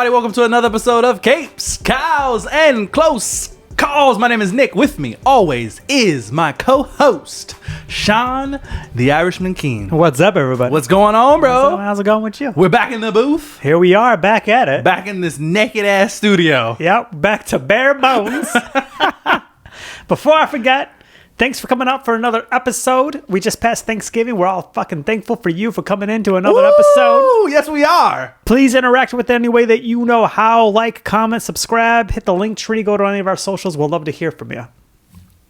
everybody? Welcome to another episode of Capes, Cows, and Close Calls. My name is Nick. With me always is my co-host, Sean, the Irishman King. What's up, everybody? What's going on, bro? How's it going with you? We're back in the booth. Here we are, back at it. Back in this naked-ass studio. Yep, back to bare bones. Before I forget, thanks for coming out for another episode. We just passed Thanksgiving. We're all fucking thankful for you for coming into another episode. Yes, we are. Please interact with it any way that you know how. Like, comment, subscribe, hit the link tree, go to any of our socials. We'll love to hear from you.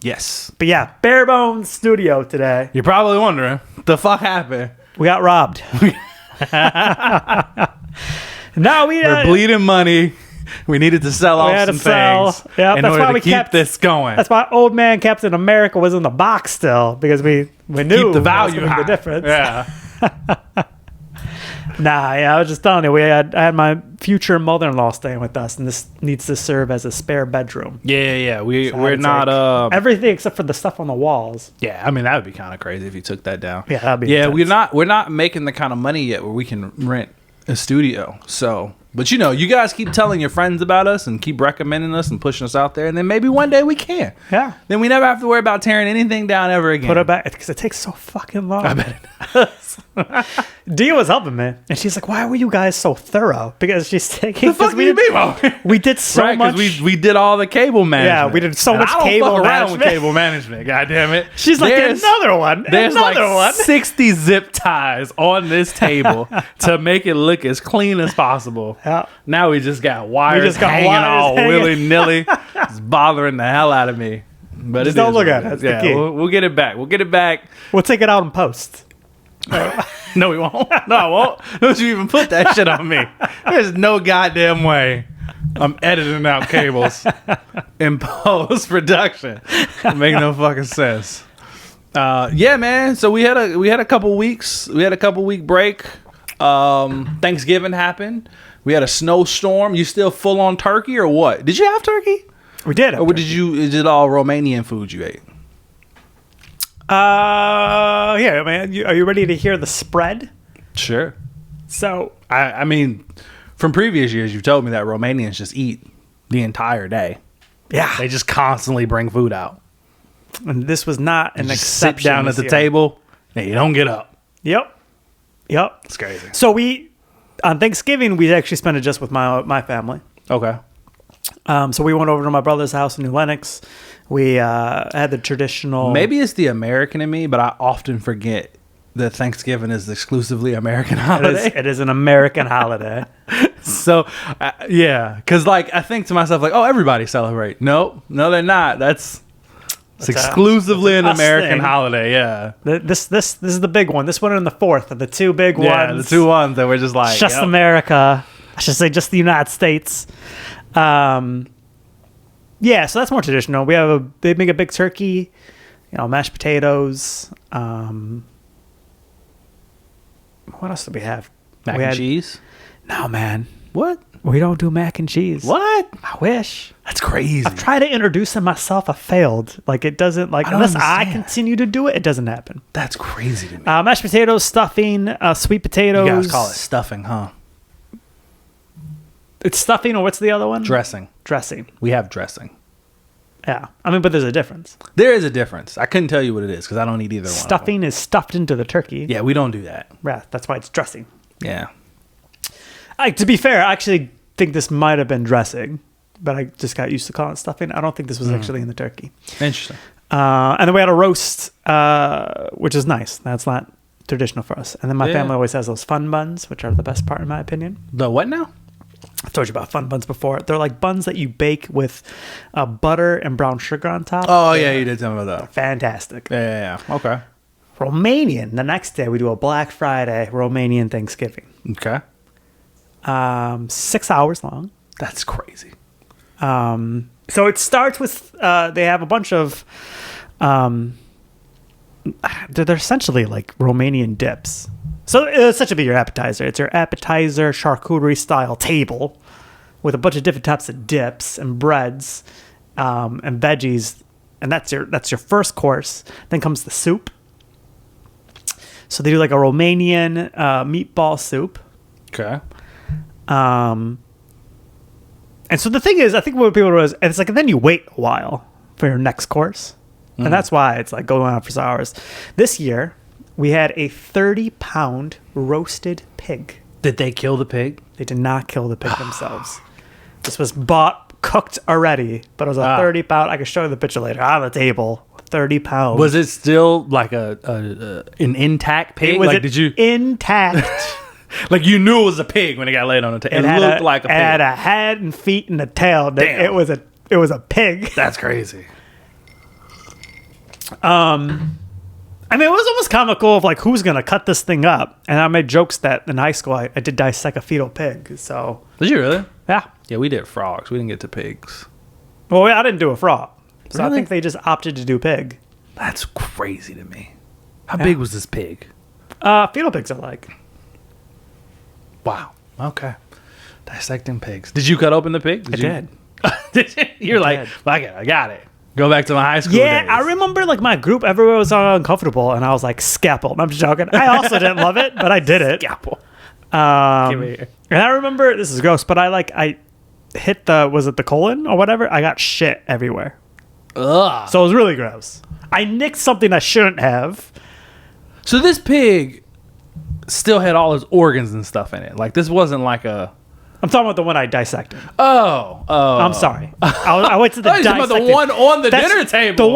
Yes. But yeah, bare bones studio today. You're probably wondering, what the fuck happened? We got robbed. We're bleeding money. We needed to sell off some things in order to keep this going. That's why old man Captain America was in the box still, because we knew keep the value high. The difference. Yeah. I was just telling you, I had my future mother-in-law staying with us, and this needs to serve as a spare bedroom. Yeah. We're not everything except for the stuff on the walls. Yeah, I mean that would be kind of crazy if you took that down. Yeah, that'd be intense. We're not making the kind of money yet where we can rent a studio. So, but you know, you guys keep telling your friends about us and keep recommending us and pushing us out there, and then maybe one day we can. Yeah. Then we never have to worry about tearing anything down ever again. Put it back, because it takes so fucking long. I bet it does. Dia was helping me, and she's like, "Why were you guys so thorough?" Because she's taking. The fuck we did so much. We did all the cable management. Yeah, we did so much cable fuck management. around with cable management. God damn it! She's like, another one. There's another like 60 zip ties on this table to make it look as clean as possible. Yeah. Now we just got wires hanging all willy nilly. It's bothering the hell out of me. But just don't look at it. That's the key. We'll get it back. We'll get it back. We'll take it out in post. No, we won't. No, I won't. Don't you even put that shit on me. There's no goddamn way I'm editing out cables in post-production. It makes no fucking sense. Yeah, man. So we had a couple weeks. We had a couple week break. Thanksgiving happened. We had a snowstorm. You still full on turkey or what? Did you have turkey? We did. Or is it all Romanian food you ate? Yeah, man. Are you ready to hear the spread? Sure. So, I mean, from previous years, you've told me that Romanians just eat the entire day. Yeah. They just constantly bring food out. And this was not an exception. Sit down at the table and you don't get up. Yep. It's crazy. So on Thanksgiving, we actually spent it just with my family. Okay. So we went over to my brother's house in New Lenox. We had the traditional... Maybe it's the American in me, but I often forget that Thanksgiving is exclusively American holiday. It is an American holiday. So, yeah. Because, I think to myself, everybody celebrate. No, they're not. It's exclusively an American holiday, yeah. This is the big one. This one and the fourth are the two big ones. Yeah, the two ones that were just like... Just America. I should say just the United States. Yeah, so that's more traditional. They make a big turkey, mashed potatoes. What else do we have? Mac and cheese? No, man. What? We don't do mac and cheese. What? I wish. That's crazy. I've tried to introduce it myself. I failed. It doesn't, unless I continue to do it, it doesn't happen. That's crazy to me. Mashed potatoes, stuffing, sweet potatoes. You guys call it stuffing, huh? It's stuffing, or what's the other one? Dressing. Dressing. We have dressing. Yeah. But there's a difference. There is a difference. I couldn't tell you what it is because I don't eat either one. Stuffing is stuffed into the turkey. Yeah, we don't do that. Yeah, that's why it's dressing. Yeah. To be fair, I actually think this might have been dressing, but I just got used to calling it stuffing. I don't think this was actually in the turkey. Interesting. And then we had a roast, which is nice. That's not traditional for us. And then my family always has those fun buns, which are the best part in my opinion. The what now? I've told you about fun buns before. They're like buns that you bake with butter and brown sugar on top. Oh, yeah, you did tell me about that. Fantastic. Yeah. Okay. Romanian. The next day, we do a Black Friday Romanian Thanksgiving. Okay. 6 hours long. That's crazy. So it starts with, they have a bunch of, they're essentially like Romanian dips. So it's such a be your appetizer. It's your appetizer charcuterie style table with a bunch of different types of dips and breads and veggies, and that's your first course. Then comes the soup. So they do like a Romanian meatball soup. Okay. And so the thing is, I think what people realize, it's like, and then you wait a while for your next course. And that's why it's like going on for hours. This year, we had a 30-pound roasted pig. Did they kill the pig? They did not kill the pig themselves. This was bought, cooked already, but it was a 30-pound. I can show you the picture later on the table. 30 pounds. Was it still like an intact pig? It was like, did you intact? like you knew it was a pig when it got laid on the table. It looked like a pig. It had a head and feet and a tail. Damn. It was a pig. That's crazy. I mean, it was almost comical of like who's gonna cut this thing up. And I made jokes that in high school I did dissect a fetal pig. So Did you really? yeah. Yeah, we did frogs. We didn't get to pigs. Well, I didn't do a frog. So Really? I think they just opted to do pig. That's crazy to me. How big was this pig? Fetal pigs are like. Wow. Okay. Dissecting pigs. Did you cut open the pig? I did. Did you? You're like, did. fuck it, I got it. Go back to my high school Yeah, days. I remember like my group, everyone was uncomfortable, and I was like, scalpel. I'm just joking. I also didn't love it, but I did it. Scalpel. Give me here. And I remember, this is gross, but I hit was it the colon or whatever? I got shit everywhere. Ugh. So it was really gross. I nicked something I shouldn't have. So this pig still had all his organs and stuff in it. Like this wasn't like a. I'm talking about the one I dissected. Oh. I'm sorry. I went to the Oh, you're talking about dissected. the one on the That's- dinner table.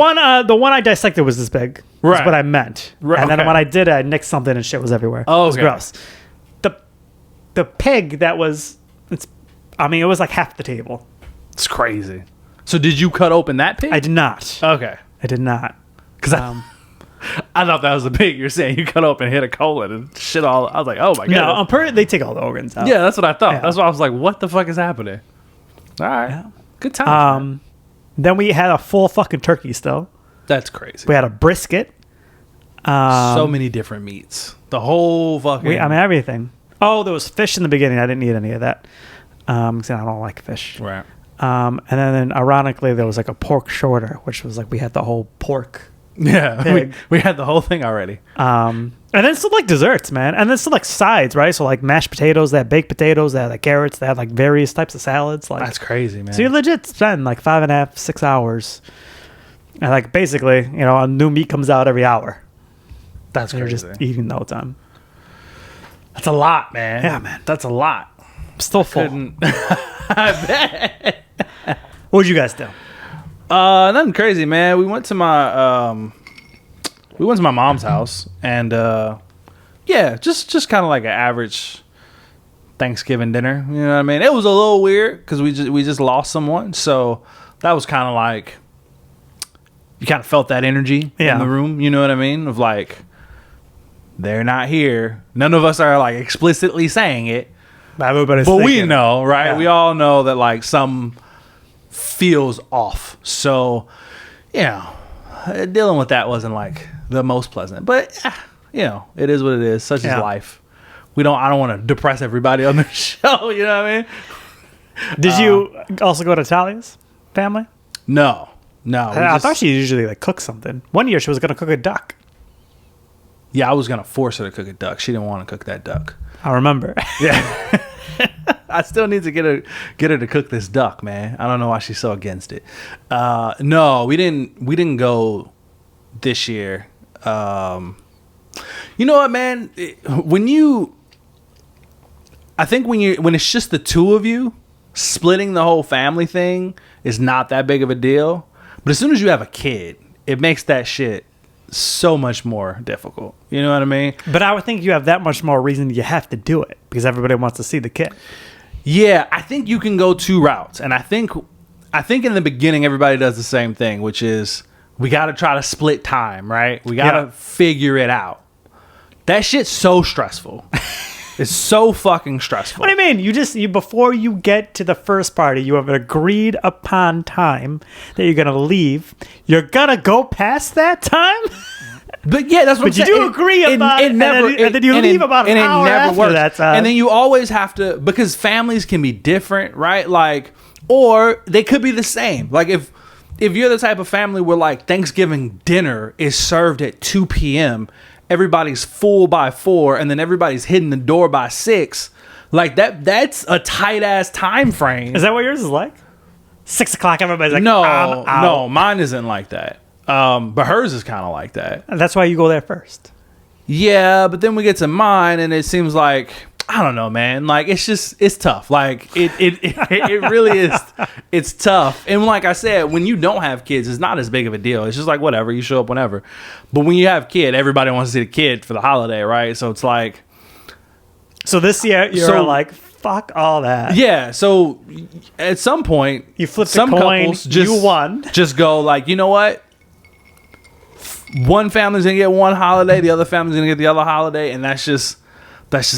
The one I dissected was this big. That's Right. what I meant. Right, And then okay. when I did it, I nicked something and shit was everywhere. Oh, It was okay. gross. The pig that was, it was like half the table. It's crazy. So did you cut open that pig? I did not. Okay. I did not. Because I thought that was the pig. You're saying you cut open, hit a colon, and shit all. I was like, oh my god. No, I'm pretty. They take all the organs out. Yeah, that's what I thought. Yeah. That's why I was like, what the fuck is happening? All right. Yeah. Good times. man. Then we had a full fucking turkey still. That's crazy. We had a brisket. So many different meats. The whole fucking. Everything. Oh, there was fish in the beginning. I didn't eat any of that. Because I don't like fish. Right. And then ironically, there was like a pork shorter, which was like we had the whole pork. Yeah. Pig. We had the whole thing already. And then still like desserts, man. And then still like sides, right? So like mashed potatoes, they had baked potatoes, they had like carrots, they had like various types of salads. Like That's crazy, man. so you legit spend like 5.5, 6 hours. And like basically, a new meat comes out every hour. That's And you're crazy. just eating the whole time. That's a lot, man. Yeah, man. That's a lot. I'm still full. Couldn't. I bet. What'd you guys do? Nothing crazy, man. We went to my mom's house, and yeah, just kind of like an average Thanksgiving dinner. You know what I mean? It was a little weird because we just lost someone, so that was kind of like you kind of felt that energy in the room. You know what I mean? Of like they're not here. None of us are like explicitly saying it, Everybody's but we thinking. know, right? Yeah. We all know that like some feels off. So, dealing with that wasn't like the most pleasant, but it is what it is. Such is life. I don't want to depress everybody on the show. You know what I mean? Did you also go to Talia's family? No. I thought she usually like cooked something. One year she was gonna cook a duck. Yeah, I was gonna force her to cook a duck. She didn't want to cook that duck. I remember. Yeah. I still need to get her to cook this duck, man. I don't know why she's so against it. No, we didn't go this year. You know what, man? When it's just the two of you, splitting the whole family thing is not that big of a deal. But as soon as you have a kid, it makes that shit so much more difficult. You know what I mean? But I would think you have that much more reason you have to do it because everybody wants to see the kid. Yeah, I think you can go two routes. And I think in the beginning everybody does the same thing, which is we got to try to split time, right? We got to figure it out. That shit's so stressful. It's so fucking stressful. What do you mean? You before you get to the first party, you have an agreed upon time that you're gonna leave. You're gonna go past that time. But yeah, that's what I'm But you saying. do agree about it, and then you leave about an hour after that time. And then you always have to, because families can be different, right? Like, or they could be the same. Like if you're the type of family where like Thanksgiving dinner is served at 2 p.m., everybody's full by 4, and then everybody's hitting the door by 6. Like that's a tight ass time frame. Is that what yours is like? 6 o'clock, everybody's like, No, I'm out. no, mine isn't like that. But hers is kind of like that. And that's why you go there first. Yeah, but then we get to mine, and it seems like, I don't know, man. Like, it's tough. Like, it really is. It's tough. And like I said, when you don't have kids, it's not as big of a deal. It's just like, whatever, you show up whenever. But when you have a kid, everybody wants to see the kid for the holiday, right? So it's like. So this year, you're like, fuck all that. Yeah, so at some point, You flipped some a coin, couples just, you won. Just go like, you know what? One family's gonna get one holiday, the other family's gonna get the other holiday, and that's just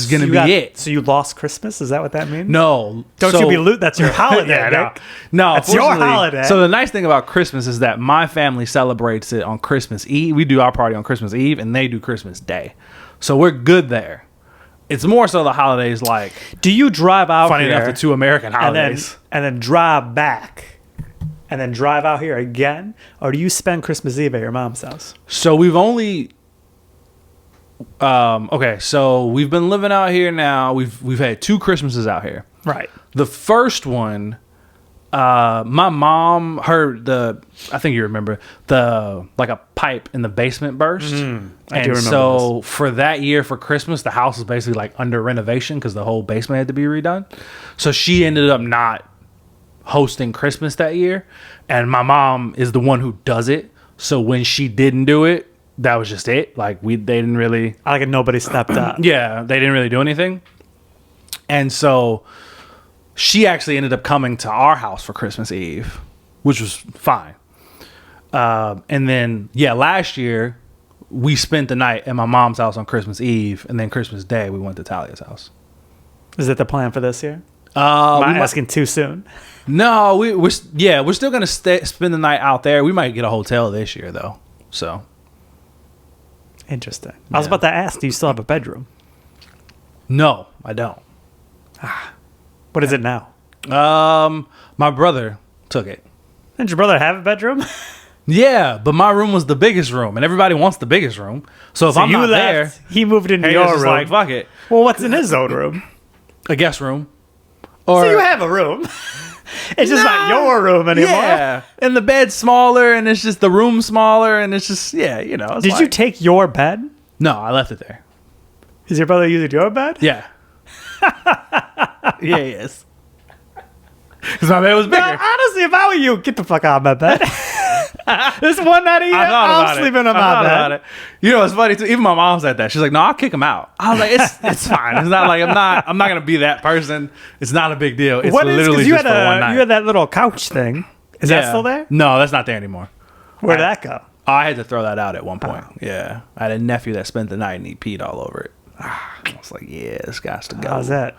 gonna be it. So you lost Christmas? Is that what that means? No, Don't you be loot? That's your holiday, yeah, Nick. no, That's your fortunately- holiday. So the nice thing about Christmas is that my family celebrates it on Christmas Eve. We do our party on Christmas Eve, and they do Christmas Day. So we're good there. It's more so the holidays, like, Do you drive out funny here enough, the two American holidays. and then drive back and then drive out here again? Or do you spend Christmas Eve at your mom's house? So we've only okay, so we've been living out here now. We've had 2 Christmases out here. Right. The first one, my mom heard I think you remember like a pipe in the basement burst. I do And remember so for that year for Christmas, the house was basically like under renovation because the whole basement had to be redone. So she ended up not hosting Christmas that year, and my mom is the one who does it. So when she didn't do it, that was just it. Like they didn't really. I like it. Nobody stepped up. Yeah, they didn't really do anything. And so she actually ended up coming to our house for Christmas Eve, which was fine. And then, last year we spent the night at my mom's house on Christmas Eve, and then Christmas Day we went to Talia's house. Is it the plan for this year? Am I asking too soon? No, we're still gonna spend the night out there. We might get a hotel this year though. So interesting. I was about to ask, do you still have a bedroom? no, I don't. What is it now? My brother took it. Didn't your brother have a bedroom? Yeah, but my room was the biggest room, and everybody wants the biggest room. So if I'm not there, he moved into Hayes your is room. like, fuck it, Well, what's in his own room? a guest room. Or So you have a room. It's just not your room anymore. Yeah, and the bed's smaller, and it's just the room smaller, and it's just it's Did you take your bed? No, I left it there. Is your brother using your bed? Yeah. Yeah, he is. Because my bed was bigger. Well, honestly, if I were you, get the fuck out of my bed. This one night a year, I'm sleeping on my bed. You know, it's funny too. Even my mom said that. She's like, "No, I'll kick him out." I was like, "It's fine. It's not like I'm not gonna be that person. It's not a big deal. It's literally you just for one night." You had that little couch thing. Is that still there? No, that's not there anymore. Where'd that go? I had to throw that out at one point. Yeah, I had a nephew that spent the night and he peed all over it. I was like, "Yeah, this guy's to go." How's that?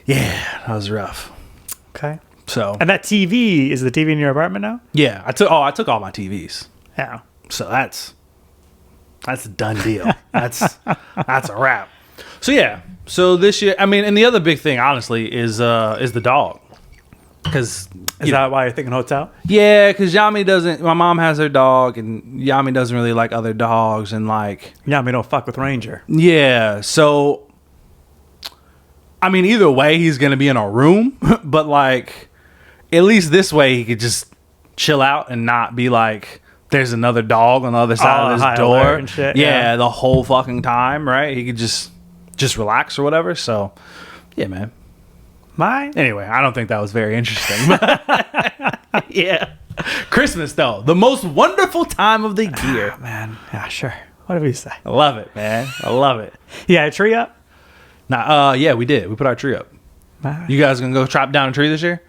Yeah, that was rough. Okay. So And that TV, is the TV in your apartment now? yeah, I took all my TVs. Yeah. So that's a done deal. That's a wrap. So yeah. So this year, I mean, and the other big thing, honestly, is the dog. Because Is that why you're thinking hotel? yeah, because Yami doesn't. My mom has her dog, and Yami doesn't really like other dogs, and like Yeah, we don't fuck with Ranger. yeah. So I mean, either way, he's gonna be in a room, but like at least this way, he could just chill out and not be like, there's another dog on the other side of high this alert door and shit, yeah, the whole fucking time, right? He could just relax or whatever. So yeah, man. Anyway, I don't think that was very interesting. But yeah. Christmas though, the most wonderful time of the year. Man, yeah, sure. Whatever you say. I love it, man. I love it. Yeah, a tree up? Nah, yeah, we did. We put our tree up. You guys gonna go chop down a tree this year?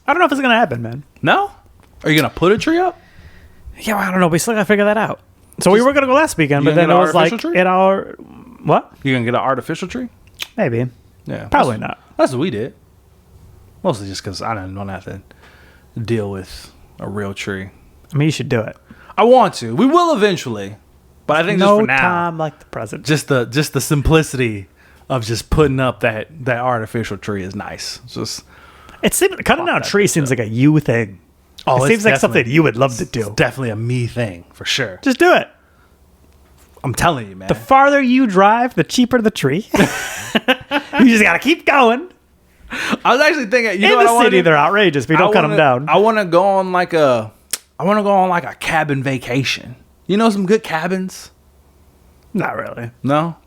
I don't know if it's going to happen, man. No? Are you gonna put a tree up? Yeah, well, I don't know. We still got to figure that out. So we were going to go last weekend, You but then gonna it get was an like artificial tree? in our... What? You gonna get an artificial tree? Maybe. Yeah. Probably not. That's what we did. Mostly just because I didn't want to have to deal with a real tree. I mean, you should do it. I want to. We will eventually. But I think just No for now. time like the present. Just the simplicity of just putting up that artificial tree is nice. Just It seems cutting down a tree seems like a you thing. oh, It it's seems like something definitely- you would love to do. it's definitely a me thing for sure. Just do it. I'm telling you, man. The farther you drive, the cheaper the tree. You just gotta keep going. I was actually thinking, you know In what I the want city, they're outrageous, but you don't cut them down. I want to go on like a cabin vacation. You know some good cabins? Not really. No?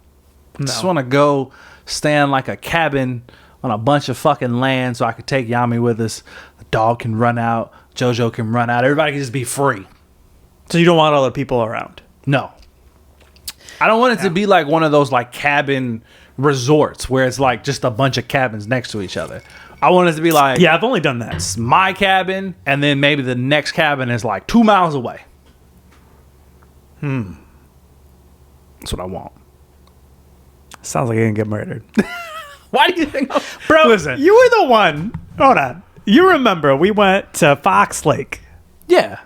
Just want to go stay in like a cabin on a bunch of fucking land so I could take Yami with us. The dog can run out. JoJo can run out. Everybody can just be free. So you don't want other people around? No. I don't want it to be like one of those like cabin resorts where it's like just a bunch of cabins next to each other. I want it to be like, Yeah, I've only done that. it's my cabin, and then maybe the next cabin is like 2 miles away. That's what I want. Sounds like you're gonna get murdered. Why do you think? Bro, Listen. you were the one. Hold on. You remember we went to Fox Lake, Yeah.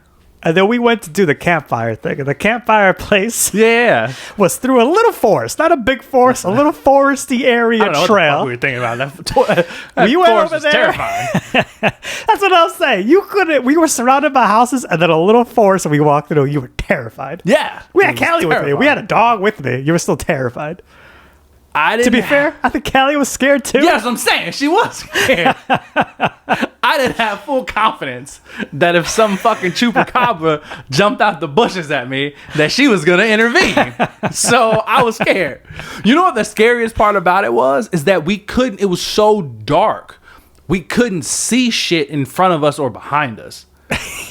and then we went to do the campfire thing. And the campfire place Yeah. was through a little forest, not a big forest, a little foresty area I don't know what the fuck trail. we were thinking about that. We went forest over was there. terrifying. That's what I was saying. You couldn't. We were surrounded by houses and then a little forest, and we walked through. You were terrified. Yeah. We It had was Callie with me. We terrifying. had a dog with me. You were still terrified. I didn't To be fair, I think Callie was scared too. Yes, I'm saying she was scared. I didn't have full confidence that if some fucking chupacabra jumped out the bushes at me, that she was gonna intervene. So I was scared. You know what the scariest part about it was? Is that we couldn't. It was so dark, we couldn't see shit in front of us or behind us.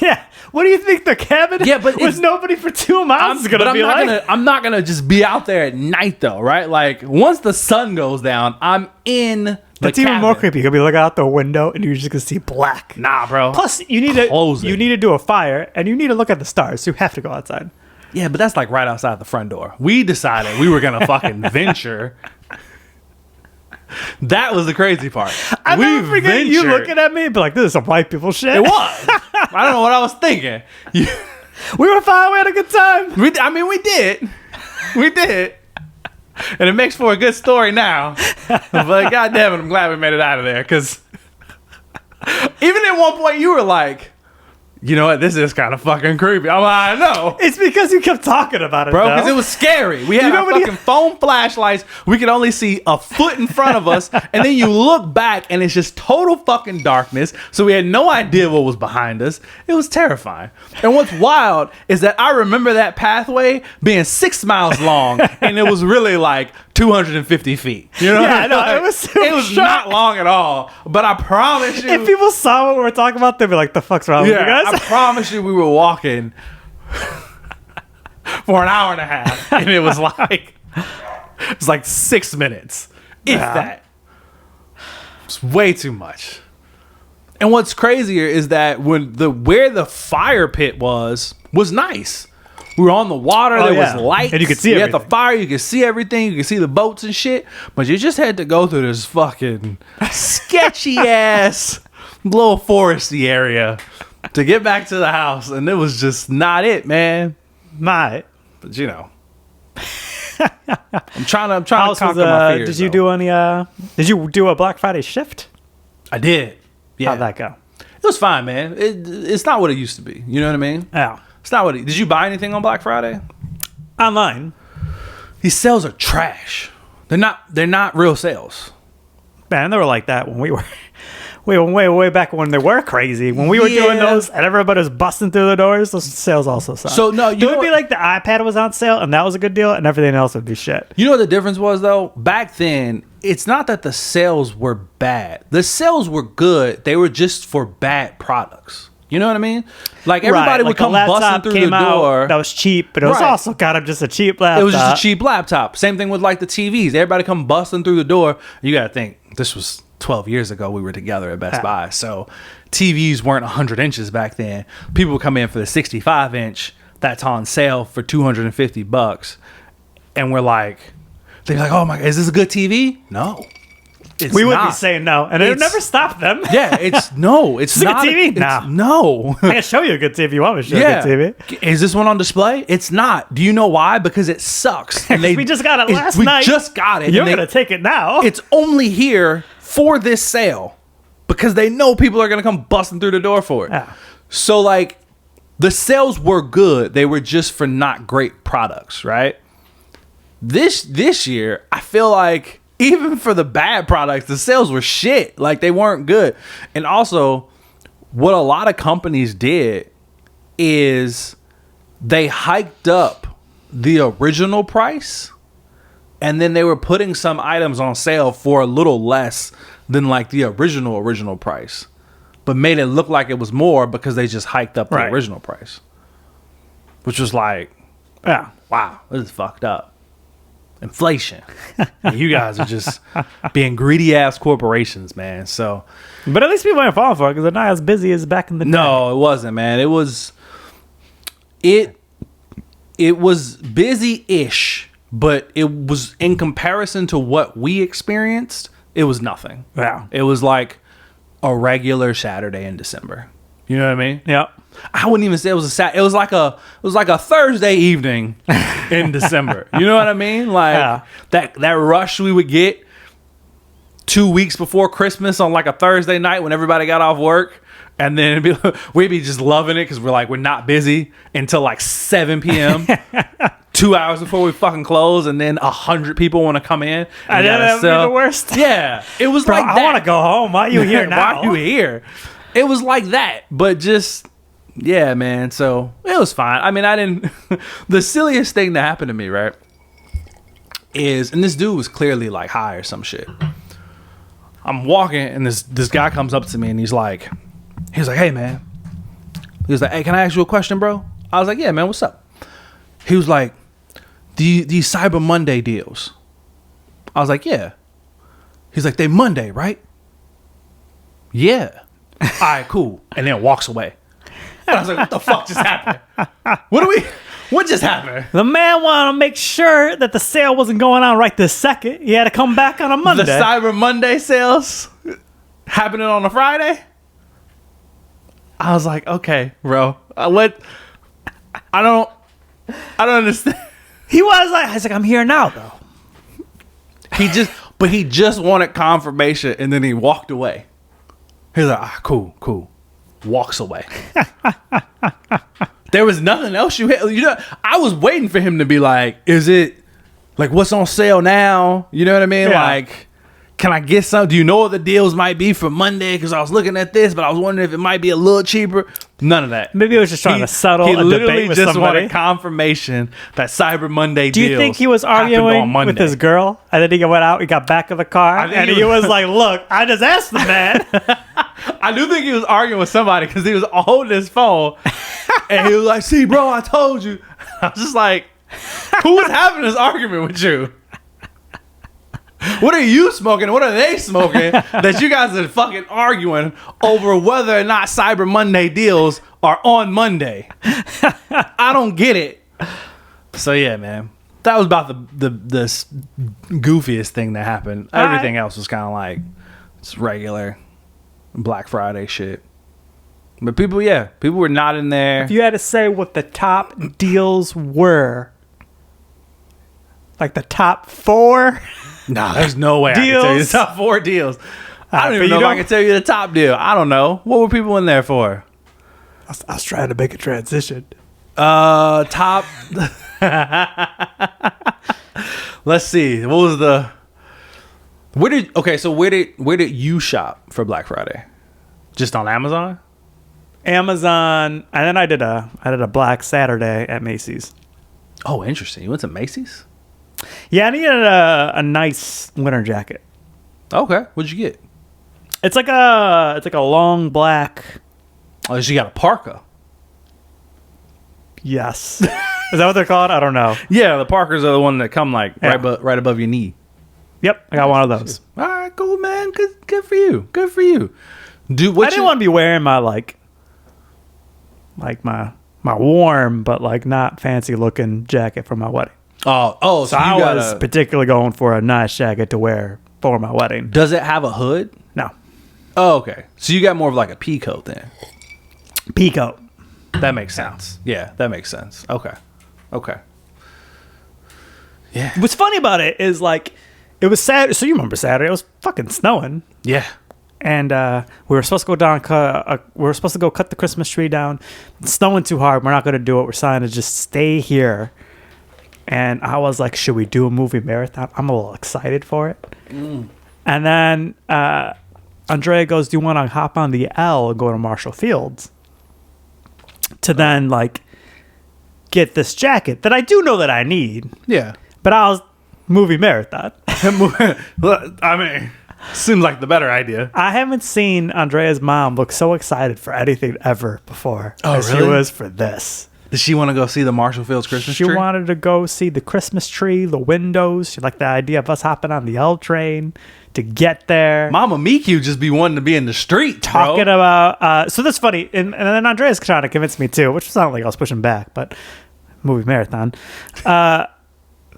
Yeah. What do you think the cabin? Yeah, but with it's- nobody for 2 miles is gonna be like? I'm not gonna just be out there at night though, right? Like once the sun goes down, I'm in the That's even cabin. more creepy. You're gonna be looking out the window and you're just gonna see black. Nah, bro. Plus, you need to Close it. you need to do a fire and you need to look at the stars. So you have to go outside. Yeah, but that's like right outside the front door. We decided we were gonna fucking venture. That was the crazy part. I We never forget you ventured. looking at me and be like, "This is some white people shit." It was. I don't know what I was thinking. We were fine. We had a good time. We did. We did. And it makes for a good story now. But goddamn it, I'm glad we made it out of there. Because even at one point you were like, you know what, this is kind of fucking creepy. I'm like, I know. It's because you kept talking about it, Bro, though. because it was scary. We had know our what fucking phone flashlights. We could only see a foot in front of us. And then you look back and it's just total fucking darkness. So we had no idea what was behind us. It was terrifying. And what's wild is that I remember that pathway being 6 miles long and it was really like 250 feet. You know? Yeah, I know. Like, It was so it was short. not long at all. But I promise you. If people saw what we were talking about, they'd be like, "The fuck's wrong with you Yeah, guys?" I promise you, we were walking for an hour and a half, and it was like 6 minutes, if Yeah. that. It's way too much. And what's crazier is that where the fire pit was nice. We were on the water. Oh, There yeah. was lights. And you could see You had the everything. fire. You could see everything. You could see the boats and shit. But you just had to go through this fucking sketchy ass little foresty area to get back to the house, and it was just not it, man. Mate. But you know, I'm trying to House conquer was, my fears. did you though. do any? Did you do a Black Friday shift? I did. Yeah, How'd that go? it was fine, man. It's not what it used to be. You know what I mean? Yeah. It's not what. Did you buy anything on Black Friday? Online. These sales are trash. They're not real sales. Man, they were like that when we were way back when they were crazy. When we were doing Yeah. those and everybody was busting through the doors, those sales also sucked. So, no, you it would know be what- like the iPad was on sale and that was a good deal and everything else would be shit. You know what the difference was though? Back then, it's not that the sales were bad. The sales were good. They were just for bad products. You know what I mean? Like everybody Right, would like a come laptop busting through came the out door. that was cheap, but it was Right. also kind of just a cheap laptop. It was just a cheap laptop. Same thing with like the TVs. Everybody come busting through the door. You got to think this was 12 years ago. We were together at Best Yeah. Buy. So TVs weren't 100 inches back then. People would come in for the 65 inch. That's on sale for $250. And we're like, they're like, oh my God, is this a good TV? No. It's We would be not. saying no, and it would It's- never stop them. Yeah, it's no, it's Is it a not good TV? it's- Nah. No. I can show you a good TV if you want me to show you a good TV. Is this one on display? It's not. Do you know why? Because it sucks. And We just got it last we night. just got it. You're and going to take it now. it's only here for this sale because they know people are going to come busting through the door for it. Yeah. So like the sales were good. They were just for not great products, right? This year, I feel like even for the bad products, the sales were shit. Like, they weren't good. And also, what a lot of companies did is they hiked up the original price, and then they were putting some items on sale for a little less than like the original price, but made it look like it was more because they just hiked up the original price, which was like, yeah, wow, this is fucked up. Inflation. And you guys are just being greedy ass corporations, man. So, but at least people ain't falling for it because they're not as busy as back in the day. No, it wasn't, man. It was busy-ish, but it was, in comparison to what we experienced, it was nothing. Yeah. It was like a regular Saturday in December. You know what I mean? Yeah. I wouldn't even say it was a Saturday. It was like a Thursday evening in December. You know what I mean? Like that rush we would get 2 weeks before Christmas on like a Thursday night when everybody got off work. And then we'd be just loving it because we're not busy until like 7 p.m. 2 hours before we fucking close, and then 100 people want to come in. And that would be the worst. Yeah, it was like that. I want to go home. Why are you here now? Why are you here? It was like that, but just, yeah, man. So it was fine. I mean, I didn't. The silliest thing that happened to me, right, is, and this dude was clearly like high or some shit. I'm walking, and this guy comes up to me, and he's like, hey, man. He was like, hey, can I ask you a question, bro? I was like, yeah, man, what's up? He was like, these Cyber Monday deals. I was like, yeah. He's like, they Monday, right? Yeah. All right, cool. And then walks away. And I was like, what the fuck just happened? What just happened? The man wanted to make sure that the sale wasn't going on right this second. He had to come back on a Monday. The Cyber Monday sales happening on a Friday? I was like, okay, bro. What? I don't understand. He was like, I'm here now, though. He just wanted confirmation, and then he walked away. He was like, cool. Walks away. There was nothing else you know, I was waiting for him to be like, is it, like, what's on sale now? You know what I mean? Yeah. Like, can I get some? Do you know what the deals might be for Monday? Because I was looking at this, but I was wondering if it might be a little cheaper. None of that. Maybe he was just trying to settle he a literally debate with just somebody. wanted confirmation that Cyber Monday Do deals you think he was happened arguing on Monday. with his girl? And then he went out, he got back in the car, and he was like, look, I just asked the man. I do think he was arguing with somebody because he was holding his phone and he was like, see, bro, I told you. I was just like, who was having this argument with you? What are you smoking? What are they smoking that you guys are fucking arguing over whether or not Cyber Monday deals are on Monday? I don't get it. So yeah, man, that was about the goofiest thing that happened. Everything else was kind of like it's regular Black Friday shit. But people were not in there. If you had to say what the top deals were, like the top 4. Nah, there's no way deals. I can tell you the top 4 deals. I don't even know if I can tell you the top deal. I don't know. What were people in there for? I was trying to make a transition. Top. Let's see. What was the? Where did you shop for Black Friday? Just on Amazon? Amazon, and then I did a Black Saturday at Macy's. Oh, interesting. You went to Macy's? Yeah, I needed a nice winter jacket. Okay, what'd you get? It's like a long black. Oh, you got a parka. Yes. Is that what they're called? I don't know. Yeah, the parkas are the one that come like right above your knee. Yep, I got one of those. All right, cool, man. Good for you. Good for you. Dude, I didn't want to be wearing my like my warm but like not fancy looking jacket for my wedding. Oh, so I was particularly going for a nice jacket to wear for my wedding. Does it have a hood? No. Oh, okay. So you got more of like a pea coat then. Pea coat. That makes sense. Yeah, that makes sense. Okay. Yeah. What's funny about it is like it was Saturday. So you remember Saturday? It was fucking snowing. Yeah. And we were supposed to go down. We were supposed to go cut the Christmas tree down. It's snowing too hard. We're not going to do it. We're trying to just stay here And I was like, should we do a movie marathon? I'm a little excited for it. And then Andrea goes, do you want to hop on the L and go to Marshall Fields to then like get this jacket that I do know that I need? Yeah. But I was movie marathon. I mean, seems like the better idea. I haven't seen Andrea's mom look so excited for anything ever before as she really? was for this. Did she want to go see the Marshall Fields Christmas She tree? wanted to go see the Christmas tree, the windows. She liked the idea of us hopping on the L train to get there. Mama Miku just be wanting to be in the street, Talking bro. about so that's funny, and then Andrea's trying to convince me too, which sounded like I was pushing back, but movie marathon.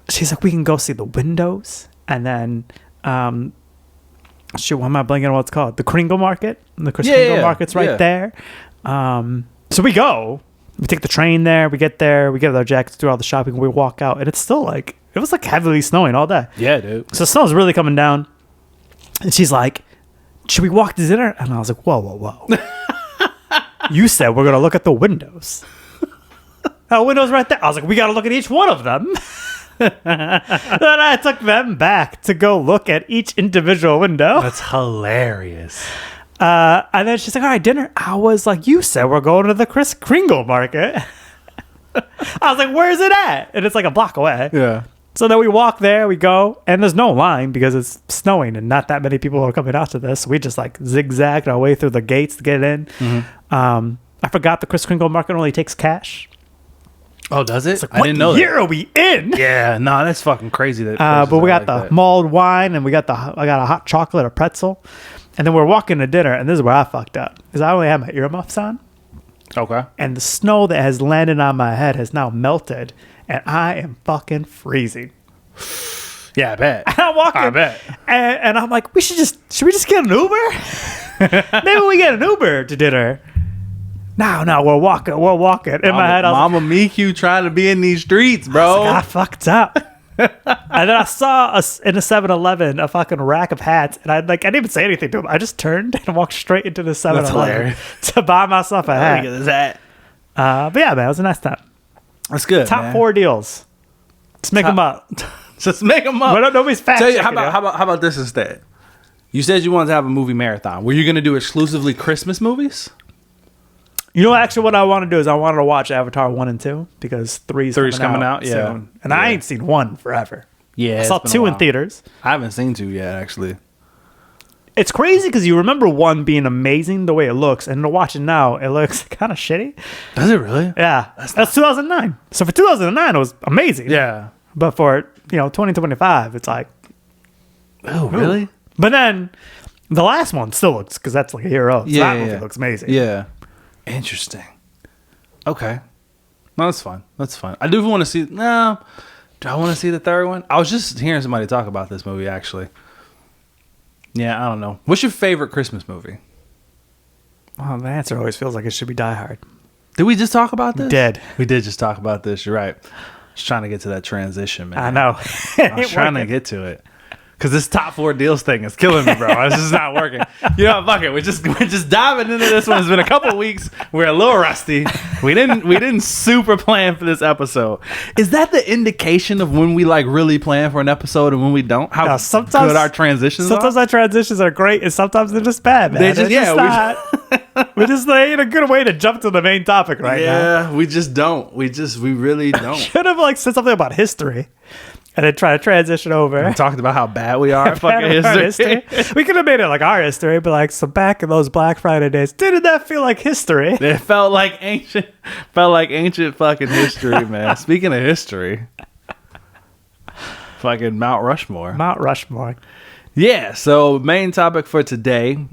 She's like, we can go see the windows, and then shoot, why am I blanking on what it's called? The Kringle Market. The Kringle Market's right there. So we go. We take the train there. We get there. We get our jackets, do all the shopping. We walk out, and it's still like it was like heavily snowing all day. Yeah, dude. So snow's really coming down. And she's like, should we walk to dinner? And I was like, whoa. You said we're going to look at the windows. The windows right there. I was like, we got to look at each one of them. Then I took them back to go look at each individual window. That's hilarious. And then she's like, all right, dinner. I was like, you said we're going to the Kringle Market. I was like, where's it at? And it's like a block away. Yeah. So then we walk there, we go, and there's no line because it's snowing and not that many people are coming out to this. We just like zigzagged our way through the gates to get in. I forgot the Kris Kringle Market only takes cash. Oh, does it? Like, I didn't know that. What year are we in? Yeah, no, that's fucking crazy. But we got the mulled wine, and I got a hot chocolate, a pretzel, and then we're walking to dinner, and this is where I fucked up because I only had my earmuffs on. Okay. And the snow that has landed on my head has now melted, and I am fucking freezing. Yeah, I bet. And I'm walking. I bet. And I'm like, should we just get an Uber? Maybe we get an Uber to dinner. No, we're walking. In my head, I was Mama Miku trying to be in these streets, bro. I fucked up. And then I saw in a 7-Eleven a fucking rack of hats, and I didn't even say anything to him. I just turned and walked straight into the 7-Eleven to buy myself a hat. Look at this hat. But yeah, man, it was a nice time. That's good. Top 4 deals. Let's make them up. Just make them up. But nobody's fast. How about this instead? You said you wanted to have a movie marathon. Were you going to do exclusively Christmas movies? You know, actually, what I want to do is I wanted to watch Avatar 1 and 2 because 3's coming out soon. And I ain't seen 1 forever. Yeah, I saw 2 in theaters. I haven't seen 2 yet, actually. It's crazy because you remember 1 being amazing the way it looks, and to watch it now, it looks kind of shitty. Does it really? Yeah, that's 2009. So for 2009, it was amazing. Yeah, but for 2025, it's like, oh really? But then the last one still looks, because that's like a year old. So that movie looks amazing. Yeah. Interesting. Okay. No, that's fine. I do want to see. No, do I want to see the third one? I was just hearing somebody talk about this movie actually. Yeah, I don't know. What's your favorite Christmas movie? Well, the answer always feels like it should be Die Hard. Did we just talk about this? We did just talk about this. You're right. Just trying to get to that transition, man. I know. I was trying to get to it. Because this top 4 deals thing is killing me, bro. It's just not working. You know, fuck it. We're just diving into this one. It's been a couple of weeks. We're a little rusty. We didn't super plan for this episode. Is that the indication of when we like really plan for an episode and when we don't? How good our transitions are? Sometimes our transitions are great, and sometimes they're just bad, man. We just ain't a good way to jump to the main topic right now. Yeah, we just don't. We really don't. Should have like said something about history. And then try to transition over. We talked about how bad we are at fucking history. We could have made it like our history, but like, so back in those Black Friday days, didn't that feel like history? It felt like ancient fucking history, man. Speaking of history, fucking Mount Rushmore. Mount Rushmore. Yeah, so main topic for today,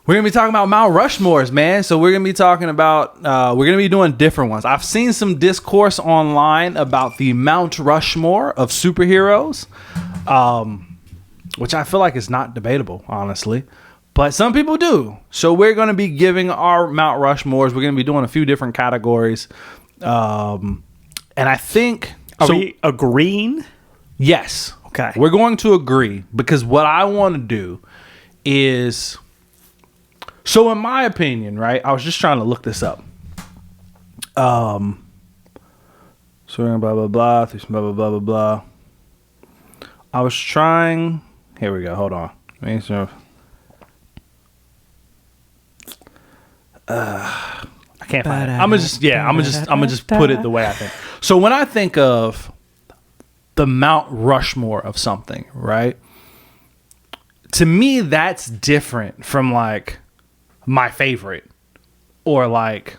we're going to be talking about Mount Rushmores, man. So we're going to be talking about, we're going to be doing different ones. I've seen some discourse online about the Mount Rushmore of superheroes, which I feel like is not debatable, honestly. But some people do. So we're going to be giving our Mount Rushmores. We're going to be doing a few different categories. And I think... Are we agreeing? Yes. Okay. We're going to agree because what I want to do is... So in my opinion, right, I was just trying to look this up. So blah blah blah. Blah blah blah blah blah. I was trying. Here we go. Hold on. I can't find it. I'm gonna just put it the way I think. So when I think of the Mount Rushmore of something, right? To me, that's different from like my favorite or like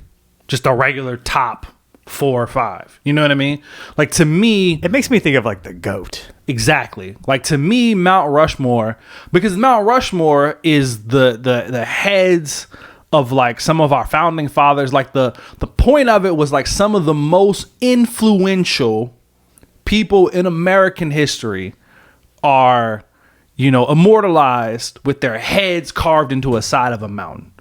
just a regular top 4 or 5. You know what I mean? Like to me, It makes me think of like the GOAT. exactly. Like to me, Mount Rushmore, because Mount Rushmore is the heads of like some of our founding fathers. Like the point of it was like some of the most influential people in American history are, you know, immortalized with their heads carved into a side of a mountain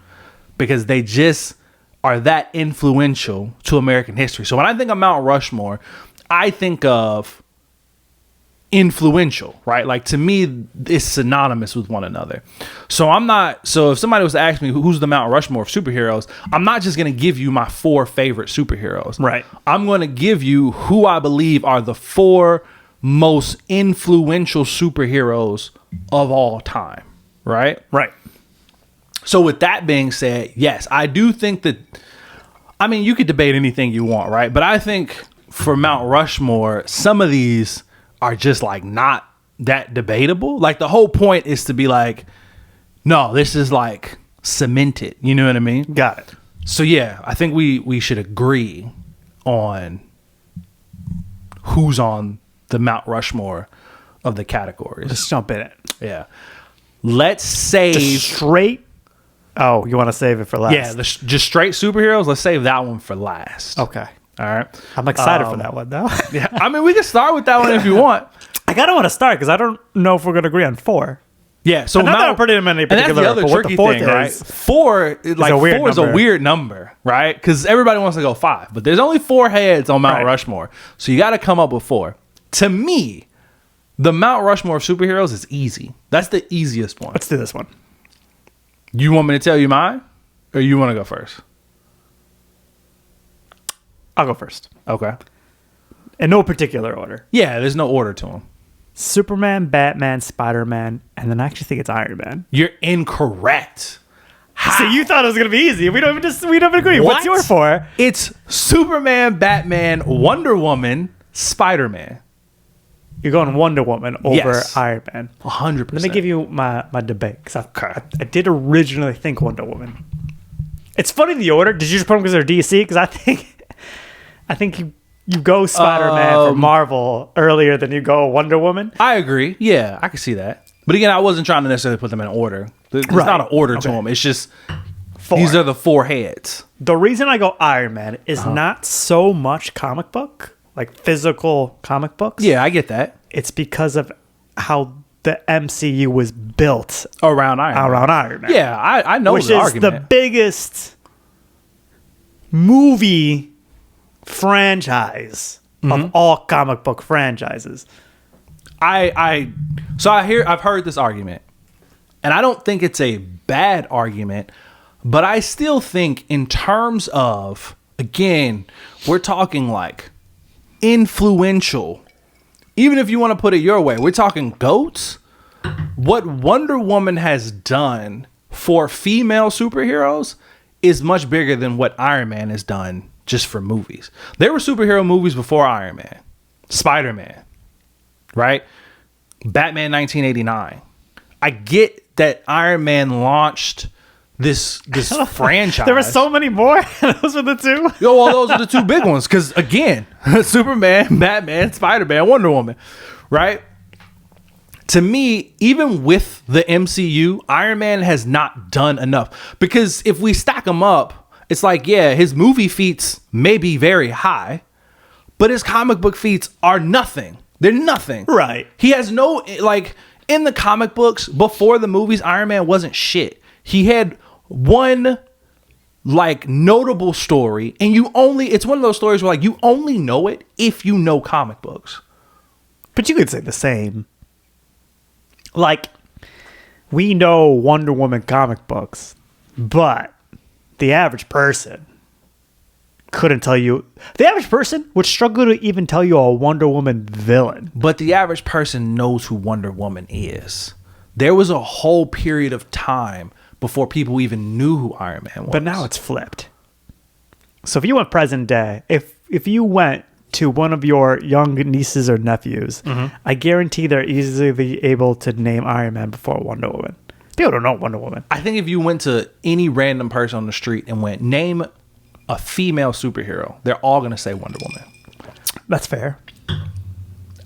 because they just are that influential to American history. So when I think of Mount Rushmore, I think of influential, right? Like to me, it's synonymous with one another. So if somebody was to ask me who's the Mount Rushmore of superheroes, I'm not just going to give you my 4 favorite superheroes. Right. I'm going to give you who I believe are the 4 most influential superheroes of all time. Right? Right. So with that being said, yes, I do think that, I mean, you could debate anything you want, right? But I think for Mount Rushmore, some of these are just like not that debatable. Like the whole point is to be like, no, this is like cemented. You know what I mean? Got it. So yeah, I think we should agree on who's on the Mount Rushmore of the categories. Let's jump in it. Yeah. Let's save Just straight. Oh, you want to save it for last? Yeah, just straight superheroes. Let's save that one for last. Okay. All right. I'm excited for that one, though. Yeah. I mean, we can start with that one if you want. I kind of want to start because I don't know if we're going to agree on 4. Yeah. So not that I'm putting them in any particular. And that's the other tricky thing, right? 4 is a weird number, right? Because everybody wants to go 5, but there's only 4 heads on Mount Rushmore, so you got to come up with 4. To me, the Mount Rushmore of superheroes is easy. That's the easiest one. Let's do this one. You want me to tell you mine, or you want to go first? I'll go first. Okay. In no particular order. Yeah, there's no order to them. Superman, Batman, Spider-Man, and then I actually think it's Iron Man. You're incorrect. So you thought it was gonna be easy. We don't even agree. What's your 4? It's Superman, Batman, Wonder Woman, Spider-Man. You're going Wonder Woman over Iron Man. 100%. Let me give you my debate because I did originally think Wonder Woman. It's funny the order. Did you just put them because they're DC? Because I think you go Spider-Man for Marvel earlier than you go Wonder Woman. I agree. Yeah, I can see that. But again, I wasn't trying to necessarily put them in order. There's not an order to them. It's just 4. These are the 4 heads. The reason I go Iron Man is not so much comic book, like physical comic books. Yeah, I get that. It's because of how the MCU was built around Iron Man. Yeah, I know the argument. Which is the biggest movie franchise of all comic book franchises. I've heard this argument, and I don't think it's a bad argument, but I still think in terms of, again, we're talking like influential. Even if you want to put it your way, we're talking GOATs. What Wonder Woman has done for female superheroes is much bigger than what Iron Man has done just for movies. There were superhero movies before Iron Man. Spider-Man, right? Batman 1989. I get that Iron Man launched this franchise. There were so many more. Those were the 2. Those are the 2 big ones. Because again, Superman, Batman, Spider-Man, Wonder Woman, right? To me, even with the MCU, Iron Man has not done enough. Because if we stack them up, it's like, yeah, his movie feats may be very high, but his comic book feats are nothing. They're nothing. Right. He has no, like, in the comic books, before the movies, Iron Man wasn't shit. He had one, like, notable story, and it's one of those stories where, like, you only know it if you know comic books. But you could say the same. Like, we know Wonder Woman comic books, but the average person couldn't tell you. The average person would struggle to even tell you a Wonder Woman villain. But the average person knows who Wonder Woman is. There was a whole period of time before people even knew who Iron Man was. But now it's flipped. So if you went present day, if you went to one of your young nieces or nephews, I guarantee they're easily able to name Iron Man before Wonder Woman. People don't know Wonder Woman. I think if you went to any random person on the street and went, name a female superhero, they're all going to say Wonder Woman. That's fair.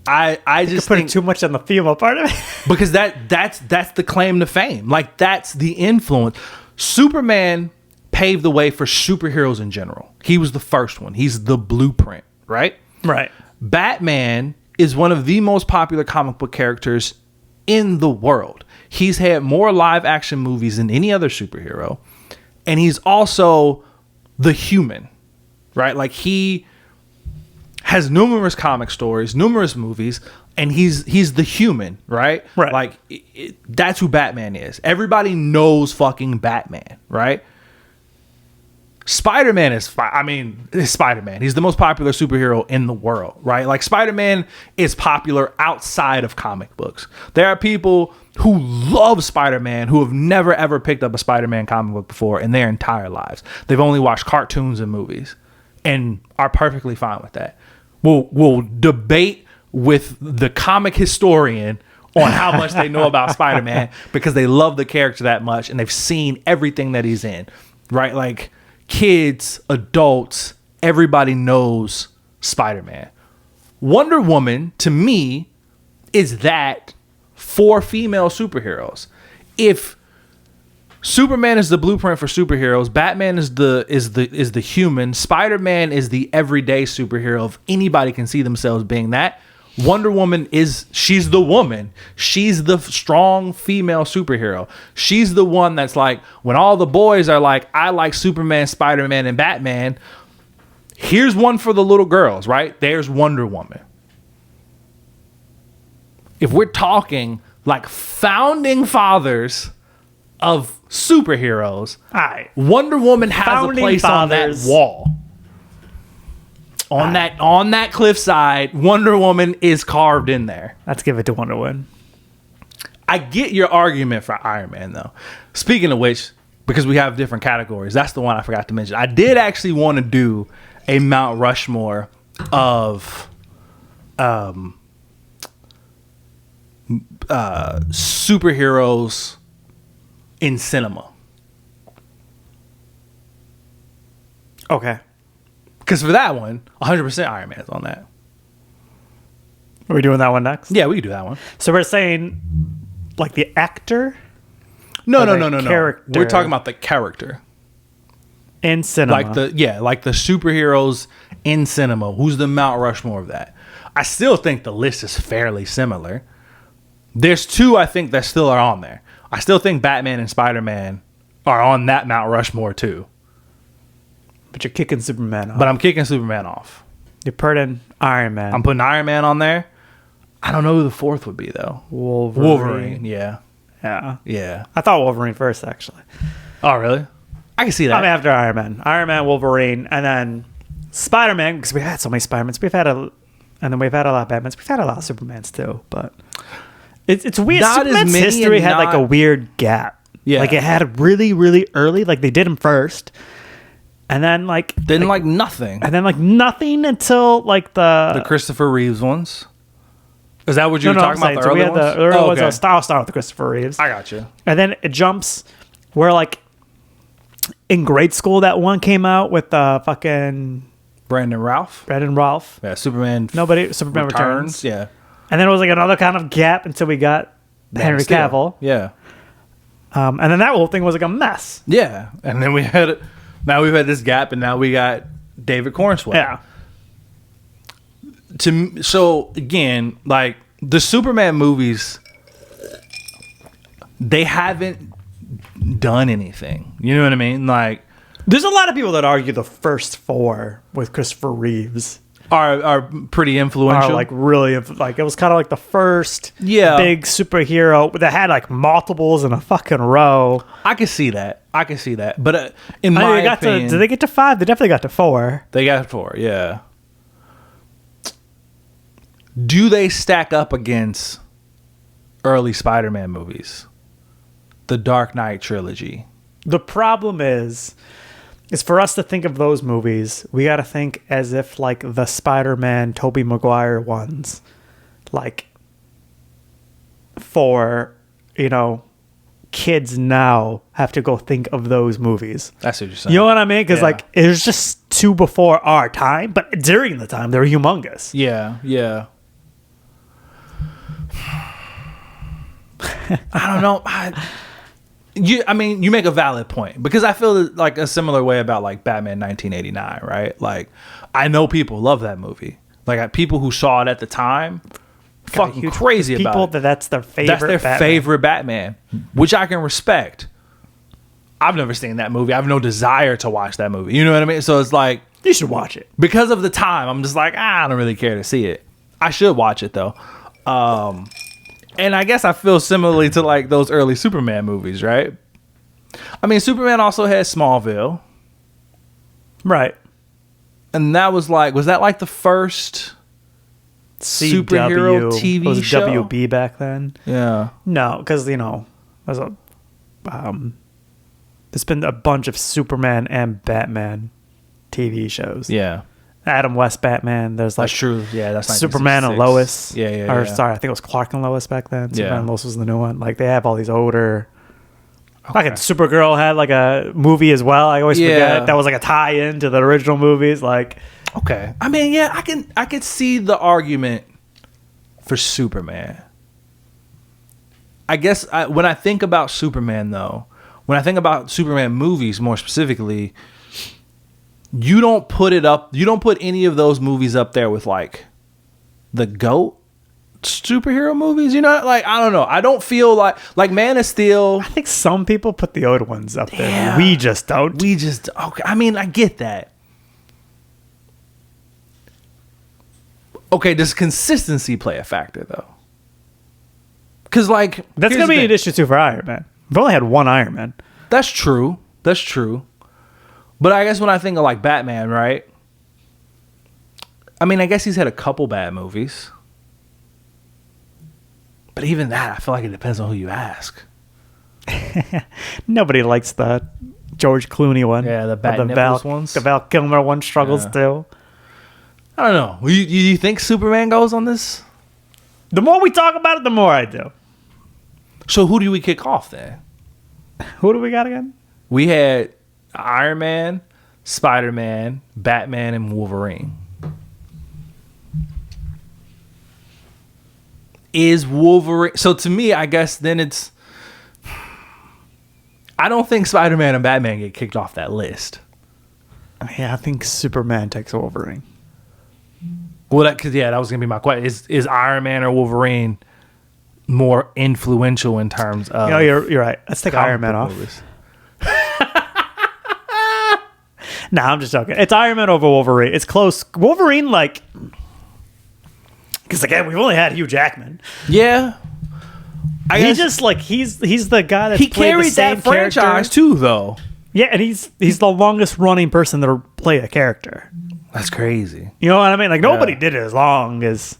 I just You're putting think too much on the female part of it. because that's the claim to fame. Like, that's the influence. Superman paved the way for superheroes in general. He was the first one. He's the blueprint, right? Right. Batman is one of the most popular comic book characters in the world. He's had more live action movies than any other superhero. And he's also the human, right? Like, he has numerous comic stories, numerous movies, and he's the human, right? Right. Like, that's who Batman is. Everybody knows fucking Batman, right? Spider-Man is Spider-Man. He's the most popular superhero in the world, right? Like, Spider-Man is popular outside of comic books. There are people who love Spider-Man who have never ever picked up a Spider-Man comic book before in their entire lives. They've only watched cartoons and movies and are perfectly fine with that. We'll debate with the comic historian on how much they know about Spider-Man because they love the character that much and they've seen everything that he's in, right? Like, kids, adults, everybody knows Spider-Man. Wonder Woman, to me, is that for female superheroes. If Superman is the blueprint for superheroes, Batman is the human, Spider-Man is the everyday superhero. If anybody can see themselves being that, Wonder Woman she's the woman. She's the strong female superhero. She's the one that's like, when all the boys are like, I like Superman, Spider-Man, and Batman, here's one for the little girls, right? There's Wonder Woman. If we're talking like founding fathers of superheroes, Wonder Woman has Founding a place fathers. on that wall. On that cliffside, Wonder Woman is carved in there. Let's give it to Wonder Woman. I get your argument for Iron Man, though. Speaking of which, because we have different categories, that's the one I forgot to mention. I did actually want to do a Mount Rushmore of superheroes in cinema. Okay. Because for that one, 100% Iron Man's on that. Are we doing that one next? Yeah, we can do that one. So we're saying, like, the actor? No. Character. We're talking about the character. In cinema. Like the superheroes in cinema. Who's the Mount Rushmore of that? I still think the list is fairly similar. There's two I think that still are on there. I still think Batman and Spider-Man are on that Mount Rushmore too. But you're kicking Superman off. But I'm kicking Superman off. You're putting Iron Man. I'm putting Iron Man on there. I don't know who the fourth would be, though. Wolverine. Yeah. I thought Wolverine first, actually. Oh, really? I can see that. I'm after Iron Man. Iron Man, Wolverine, and then Spider-Man, because we had so many Spider-Mans. We've had a lot of Batmans. We've had a lot of Supermans, too. But it's weird. Not as Superman's many history and had, like, a weird gap. Yeah. Like, it had really, really early. Like, they did him first. And then, like... nothing. And then, like, nothing until, like, the Christopher Reeves ones. Is that what you were talking about, the early ones? The early ones. I'll start with the Christopher Reeves. I got you. And then it jumps where, like, in grade school, that one came out with fucking... Brandon Routh. Yeah, Superman Returns. Yeah. And then it was, like, another kind of gap until we got Henry Cavill. Yeah. And then that whole thing was, like, a mess. Yeah. And then we've had this gap, and now we got David Cornswell. Yeah. So again, like, the Superman movies, they haven't done anything. You know what I mean? Like, there's a lot of people that argue the first four with Christopher Reeves are pretty influential. Are like really like it was kind of like the first Yeah. big superhero that had like multiples in a fucking row. I can see that. But in I mean, my they got opinion, did they get to 5? They definitely got to 4. they got 4. Yeah. Do they stack up against early Spider-Man movies? The Dark Knight trilogy. The problem is for us to think of those movies, we got to think as if like the Spider-Man Tobey Maguire ones, like for, kids now have to go think of those movies. That's what you're saying. You know what I mean? Because Yeah. like it was just too before our time, but during the time they were humongous. Yeah. I don't know. You make a valid point, because I feel like a similar way about like Batman 1989, right? Like, I know people love that movie. Like, people who saw it at the time, fucking crazy about people it. that's their favorite. That's their favorite Batman, which I can respect. I've never seen that movie. I have no desire to watch that movie. You know what I mean? So it's like, You should watch it. because of the time, I'm just like, I don't really care to see it. I should watch it though. And I guess I feel similarly to like those early Superman movies, right? I mean, Superman also had Smallville. Right. And that was that like the first superhero TV was show? WB back then? Yeah. No, because there's been a bunch of Superman and Batman TV shows. Yeah. Adam West Batman. There's like That's true. Yeah, that's Superman and 1966. Lois. Yeah. Or sorry, I think it was Clark and Lois back then. Yeah. Superman and Lois was the new one. Like they have all these older. Fucking Supergirl had like a movie as well. I always forget that was like a tie-in to the original movies. Like, okay. I mean, yeah, I can see the argument for Superman. I guess when I think about Superman, though, when I think about Superman movies more specifically, you don't put any of those movies up there with like the GOAT superhero movies. You know, like, I don't know. I don't feel like Man of Steel. I think some people put the old ones up there. Yeah. We just don't. Okay. I mean, I get that. Okay, does consistency play a factor though? Because like That's gonna be an issue too for Iron Man. We've only had one Iron Man. That's true. But I guess when I think of like Batman, right? I mean, I guess he's had a couple bad movies. But even that, I feel like it depends on who you ask. Nobody likes the George Clooney one. Yeah, the Or bad nipples ones. The Val Kilmer one struggles too. I don't know. You think Superman goes on this? The more we talk about it, the more I do. So who do we kick off then? Who do we got again? We had Iron Man, Spider-Man, Batman, and Wolverine. Is Wolverine... So to me, I guess then it's... I don't think Spider-Man and Batman get kicked off that list. Yeah, I think Superman takes Wolverine. Well, that was going to be my question. Is Iron Man or Wolverine more influential in terms of... No, you're right. Let's take Iron Man off. Movies? Nah, I'm just joking. It's Iron Man over Wolverine. It's close. Wolverine, like... Because, again, we've only had Hugh Jackman. Yeah. He's just, like, he's the guy that's he played carried the same that franchise, character. too, though. Yeah, and he's the longest running person to play a character. That's crazy. You know what I mean? Like, nobody did it as long as...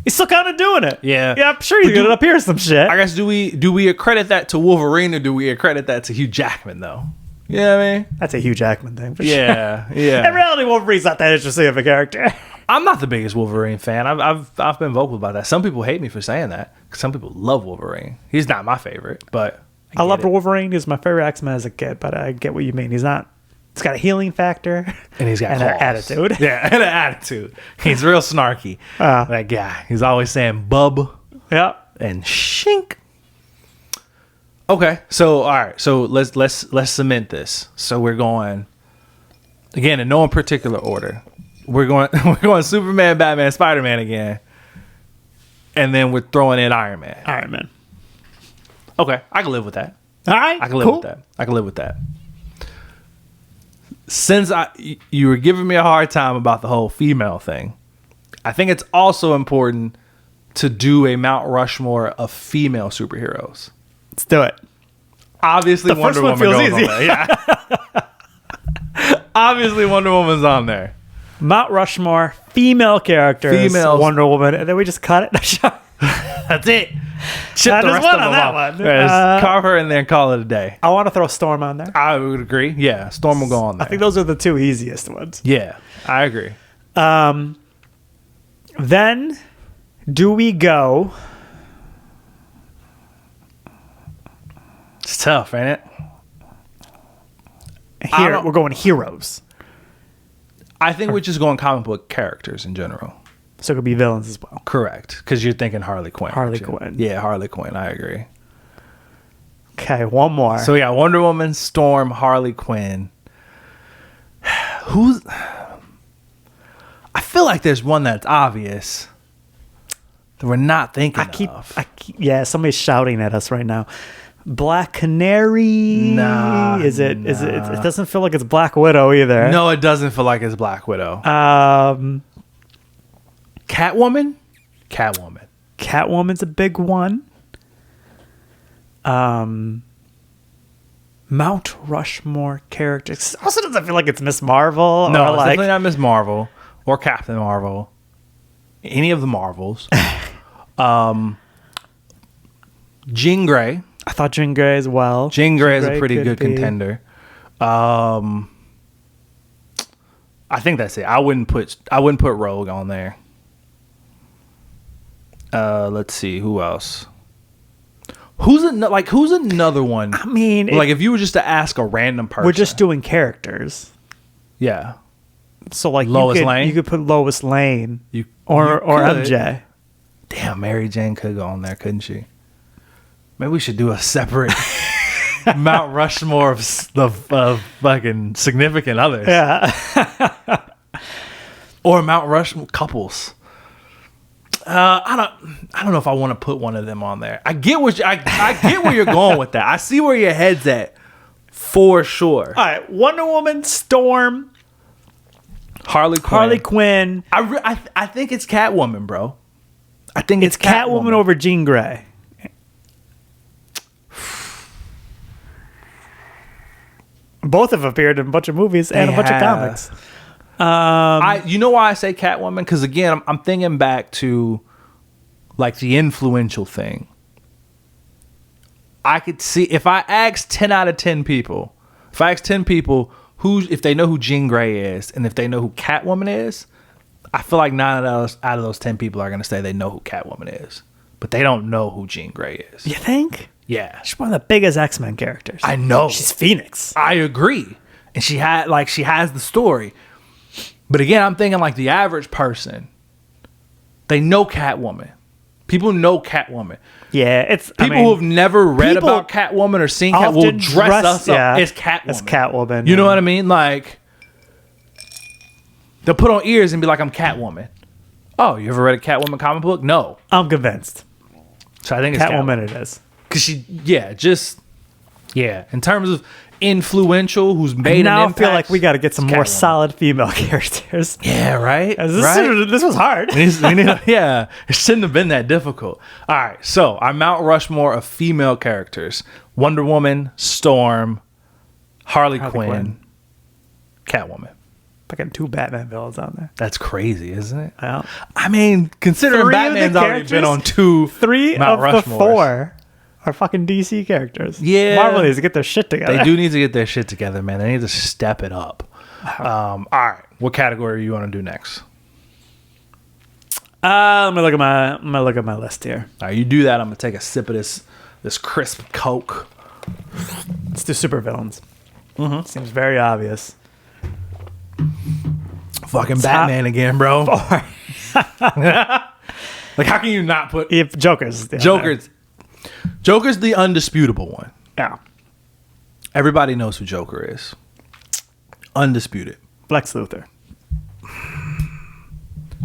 He's still kind of doing it. Yeah. Yeah, I'm sure he's going to appear some shit. I guess, do we accredit that to Wolverine or do we accredit that to Hugh Jackman, though? You know what I mean? That's a Hugh Jackman thing. For sure. Yeah. In reality, Wolverine's not that interesting of a character. I'm not the biggest Wolverine fan. I've been vocal about that. Some people hate me for saying that. 'Cause some people love Wolverine. He's not my favorite, but I loved Wolverine. He was my favorite X-Men as a kid, but I get what you mean. He's not... He's got a healing factor. And he's got an claws. attitude. Yeah, and an attitude. He's real snarky. That guy. He's always saying bub Yeah. and shink. Okay, so all right, so let's cement this. So we're going again in no particular order. We're going Superman, Batman, Spider-Man again, and then we're throwing in Iron Man. Iron Man. Okay, I can live with that. All right. I can live with that. Since you were giving me a hard time about the whole female thing, I think it's also important to do a Mount Rushmore of female superheroes. Let's do it. Obviously, The Wonder first one Woman feels goes easy. on there. Yeah. Obviously, Wonder Woman's on there. Mount Rushmore, female characters, Females. Wonder Woman, and then we just cut it. That's it. Ship That the is rest one of on them that off. one. Yeah, just carve her in there and call it a day. I want to throw Storm on there. I would agree. Yeah, Storm will go on there. I think those are the two easiest ones. Yeah, I agree. Then, do we go? It's tough, ain't it? Here, don't- we're going heroes. I think we're just going comic book characters in general. So it could be villains as well. Correct, because you're thinking Harley Quinn. Harley aren't you? Quinn. Yeah, Harley Quinn. I agree. Okay, one more. So we got Wonder Woman, Storm, Harley Quinn. Who's? I feel like there's one that's obvious that we're not thinking of. Yeah, somebody's shouting at us right now. Black Canary. Nah, Is it? It doesn't feel like it's Black Widow either. No, it doesn't feel like it's Black Widow. Catwoman. Catwoman's a big one. Mount Rushmore characters. Also doesn't feel like it's Miss Marvel. No, or it's like definitely not Miss Marvel or Captain Marvel. Any of the Marvels. Jean Grey. I thought Jean Grey as well. Jean Grey is a pretty could good be. contender. I think that's it. I wouldn't put Rogue on there. Let's see who else. Who's another one? I mean, Like if you were just to ask a random person, we're just doing characters. yeah. So like Lois Lane? you could put Lois Lane You or could. MJ. Damn, Mary Jane could go on there, couldn't she? Maybe we should do a separate Mount Rushmore of fucking significant others. Yeah. Or Mount Rushmore couples. I don't know if I want to put one of them on there. I get I get where you're going with that. I see where your head's at, for sure. All right, Wonder Woman, Storm, Harley Quinn. I think it's Catwoman, bro. I think It's Catwoman over Jean Grey. Both have appeared in a bunch of movies and a bunch of comics. You know why I say Catwoman? Because again, I'm thinking back to like the influential thing. I could see if I asked 10 out of 10 people, if they know who Jean Grey is and if they know who Catwoman is, I feel like 9 out of those 10 people are going to say they know who Catwoman is, but they don't know who Jean Grey is. You think? Yeah, She's one of the biggest X-Men characters. I know. She's Phoenix. I agree, and she has the story. But again, I'm thinking like the average person, they know Catwoman. People know Catwoman. Yeah, it's People who have never read people about Catwoman or seen Catwoman will often dress us up yeah, as Catwoman. As Catwoman. You know what I mean? Like, they'll put on ears and be like, I'm Catwoman. Oh, you ever read a Catwoman comic book? No. I'm convinced. So I think it's Catwoman it is. Because in terms of influential, who's made Now an I feel impact, like we got to get some more Catwoman. solid female characters. Yeah, right? This was hard. Yeah, it shouldn't have been that difficult. All right, so our Mount Rushmore of female characters: Wonder Woman, Storm, Harley Quinn, Catwoman. Fucking 2 Batman villains on there. That's crazy, isn't it? Well, I mean, considering 3 of the Batman's already been on 2 3 Mount of the Rushmores. 4 are fucking DC characters. Yeah. Marvel needs to get their shit together. They do need to get their shit together, man. They need to step it up. All right, what category you want to do next? I'm gonna look at my list here. All right, you do that. I'm gonna take a sip of this crisp Coke. Let's do supervillains. Seems very obvious. Fucking Batman again, bro. Like, how can you not put If Joker's down Joker's the undisputable one. there. Yeah. Everybody knows who Joker is. Undisputed. Lex Luthor.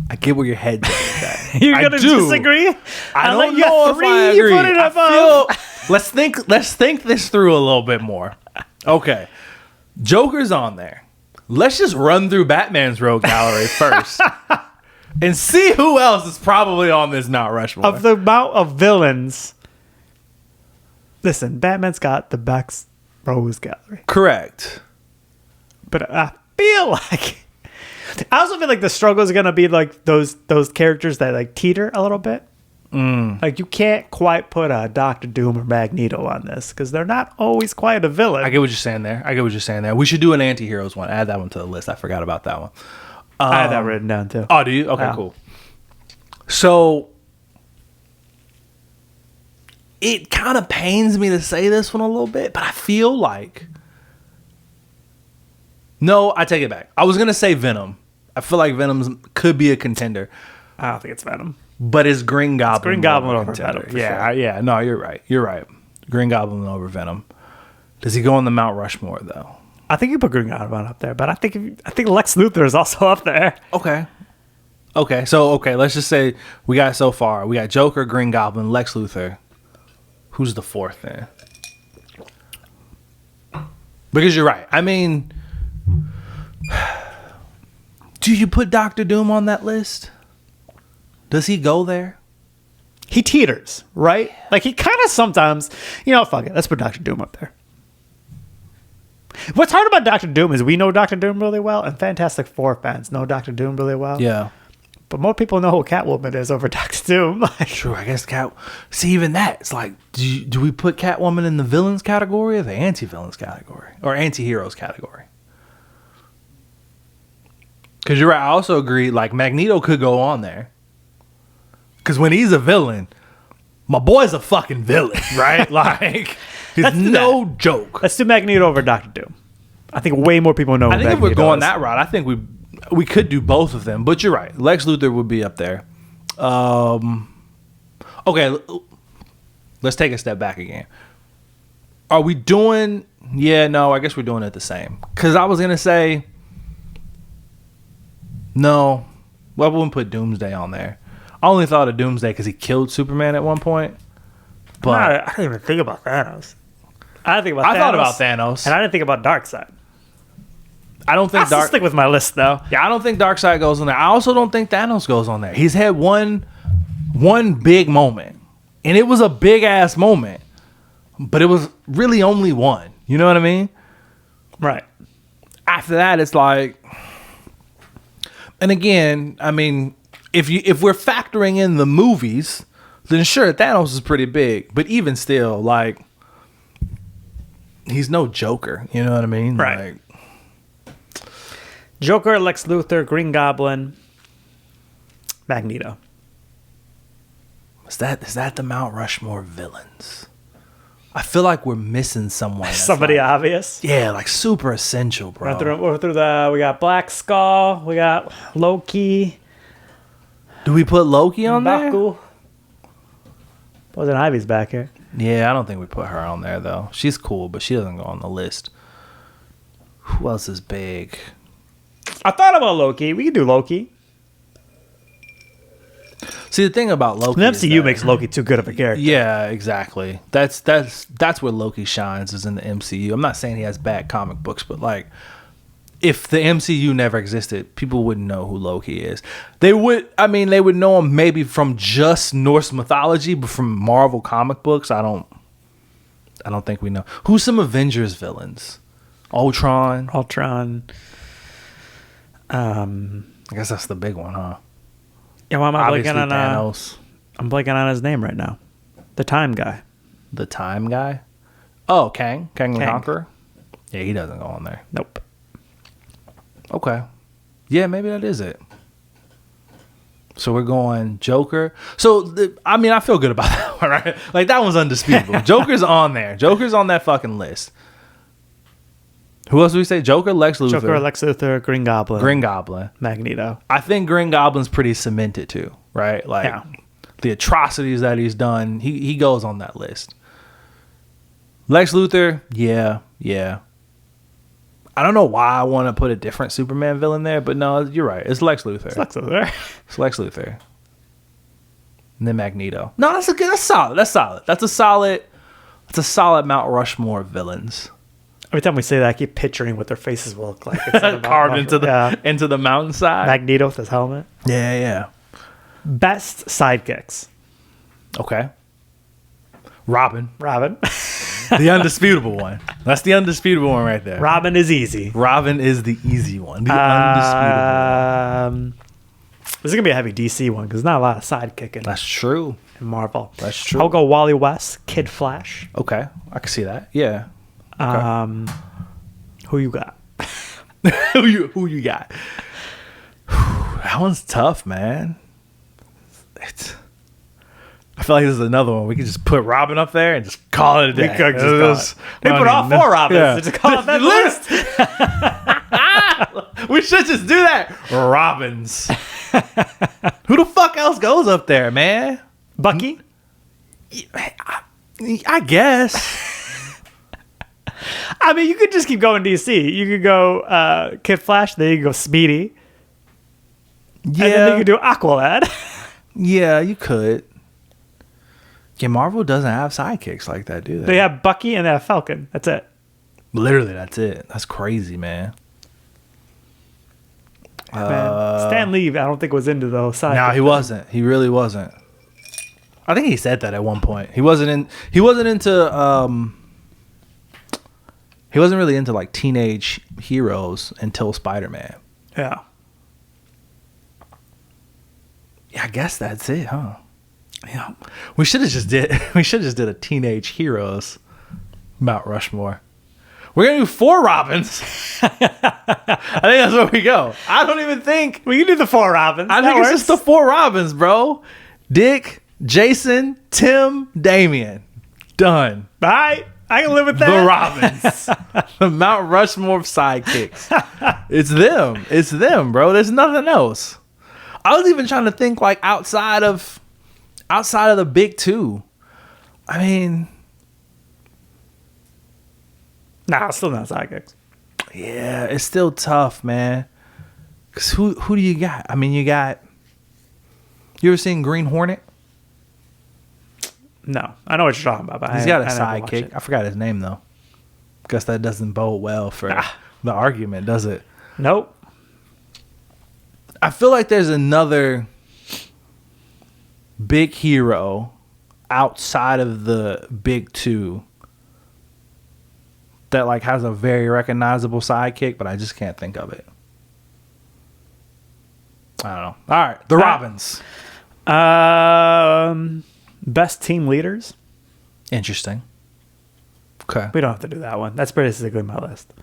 I get where your head's at with that. You're I gonna do. disagree? I I'm don't like, know if I you agree. put it I above. feel, let's think this through a little bit more. Okay. Joker's on there. Let's just run through Batman's rogue gallery first. and see who else is probably on this Mount Rushmore. Of the amount of villains. Listen, Batman's got the best Rose Gallery. Correct. But I feel like... I also feel like the struggle is going to be like those characters that like teeter a little bit. Like you can't quite put a Doctor Doom or Magneto on this because they're not always quite a villain. I get what you're saying there. We should do an anti-heroes one. Add that one to the list. I forgot about that one. I have that written down too. Oh, do you? Okay, cool. So it kind of pains me to say this one a little bit, but I feel like... No, I take it back. I was going to say Venom. I feel like Venom could be a contender. I don't think it's Venom. But it's Green Goblin. It's Green Goblin over Venom. Yeah, sure. yeah. No, you're right. Green Goblin over Venom. Does he go on the Mount Rushmore, though? I think you put Green Goblin up there, but I think Lex Luthor is also up there. Okay. Let's just say we got so far. We got Joker, Green Goblin, Lex Luthor. Who's the fourth then? Because you're right. I mean, do you put Doctor Doom on that list? Does he go there? He teeters, right? Like he kind of sometimes, fuck it. Let's put Doctor Doom up there. What's hard about Doctor Doom is we know Doctor Doom really well, and Fantastic Four fans know Doctor Doom really well. Yeah. But more people know who Catwoman is over Doctor Doom. True, I guess See, even that, it's like, do we put Catwoman in the villains category or the anti-villains category? Or anti-heroes category? Because you're right, I also agree, like, Magneto could go on there. Because when he's a villain, my boy's a fucking villain, right? Like, he's no joke. Let's do Magneto over Doctor Doom. I think way more people know who Magneto. I think Magneto if we're going is. that route, I think we could do both of them. But you're right. Lex Luthor would be up there. Okay, let's take a step back again. Are we doing... Yeah, no, I guess we're doing it the same. Because I was going to say... No. Well, I wouldn't put Doomsday on there. I only thought of Doomsday because he killed Superman at one point. But I didn't even think about Thanos. I thought about Thanos. And I didn't think about Darkseid. I don't think I'll stick with my list, though. Yeah, I don't think Darkseid goes on there. I also don't think Thanos goes on there. He's had one big moment. And it was a big-ass moment. But it was really only one. You know what I mean? Right. After that, it's like... And again, I mean, if we're factoring in the movies, then sure, Thanos is pretty big. But even still, like, he's no Joker. You know what I mean? Right. Like, Joker, Lex Luthor, Green Goblin, Magneto. Is that the Mount Rushmore villains? I feel like we're missing someone. Somebody like, obvious. Yeah, like super essential, bro. We're through we got Black Skull, we got Loki. Do we put Loki on there? Wasn't Ivy's back here? Yeah, I don't think we put her on there though. She's cool, but she doesn't go on the list. Who else is big? I thought about Loki. We could do Loki. See, the thing about Loki, the MCU makes Loki too good of a character. Yeah, exactly. That's where Loki shines, is in the MCU. I'm not saying he has bad comic books, but like, if the MCU never existed, people wouldn't know who Loki is. They would know him maybe from just Norse mythology, but from Marvel comic books, I don't think we know. Who's some Avengers villains? Ultron. I guess that's the big one, huh? Yeah, why am I Obviously blanking on Thanos. I'm blanking on his name right now. The Time Guy. The Time Guy? Oh, Kang the Conqueror? Yeah, he doesn't go on there. Nope. Okay. Yeah, maybe that is it. So we're going Joker. So, I feel good about that one, right? Like, that one's undisputable. Joker's on there. Joker's on that fucking list. Who else do we say? Joker, Lex Luthor. Green Goblin. Magneto. I think Green Goblin's pretty cemented too, right? Like, the atrocities that he's done, he goes on that list. Lex Luthor, yeah. I don't know why I want to put a different Superman villain there, but no, you're right. It's Lex Luthor. It's Lex Luthor. And then Magneto. No, that's solid. That's a solid Mount Rushmore of villains. Every time we say that, I keep picturing what their faces will look like. Instead of Carved into the mountainside. Magneto with his helmet. Yeah. Best sidekicks. Okay. Robin. The Undisputable one. That's the undisputable one right there. Robin is easy. Robin is the easy one. The undisputable one. This is going to be a heavy DC one because there's not a lot of sidekicking That's true. in Marvel. That's true. I'll go Wally West, Kid Flash. Okay. I can see that. Yeah. Okay. Who you got? who you got? That one's tough, man. I feel like this is another one. We could just put Robin up there and just call it a day. We could just we put all 4 Robins. Yeah. Just call it that list. We should just do that. Robins. Who the fuck else goes up there, man? Bucky? I guess. I mean, you could just keep going DC. You could go Kid Flash. Then you could go Speedy. Yeah. And then you could do Aqualad. Yeah, you could. Yeah, Marvel doesn't have sidekicks like that, do they? They have Bucky and they have Falcon. That's it. Literally, that's it. That's crazy, man. Man, Stan Lee, I don't think was into those sidekicks. No, he wasn't. He really wasn't. I think he said that at one point. He wasn't into he wasn't really into like teenage heroes until Spider-Man. Yeah. Yeah, I guess that's it, huh? Yeah. We should have just did a teenage heroes Mount Rushmore. We're gonna do 4 Robins. I think that's where we go. I don't even think We can do the 4 Robins. I think it's just the 4 Robins, bro. Dick, Jason, Tim, Damian. Done. All right. I can live with that. The Robins. The Mount Rushmore of sidekicks. It's them. It's them, bro. There's nothing else. I was even trying to think like outside of the big 2. I mean, Nah, still not sidekicks. yeah, it's still tough, man. Cause who do you got? I mean, you ever seen Green Hornet? No, I know what you're talking about. But He's got a I never watched sidekick. it. I forgot his name though. Guess that doesn't bode well for the argument, does it? Nope. I feel like there's another big hero outside of the big 2 that like has a very recognizable sidekick, but I just can't think of it. I don't know. All right, the Robins. Best team leaders. Interesting. Okay. We don't have to do that one. That's basically my list.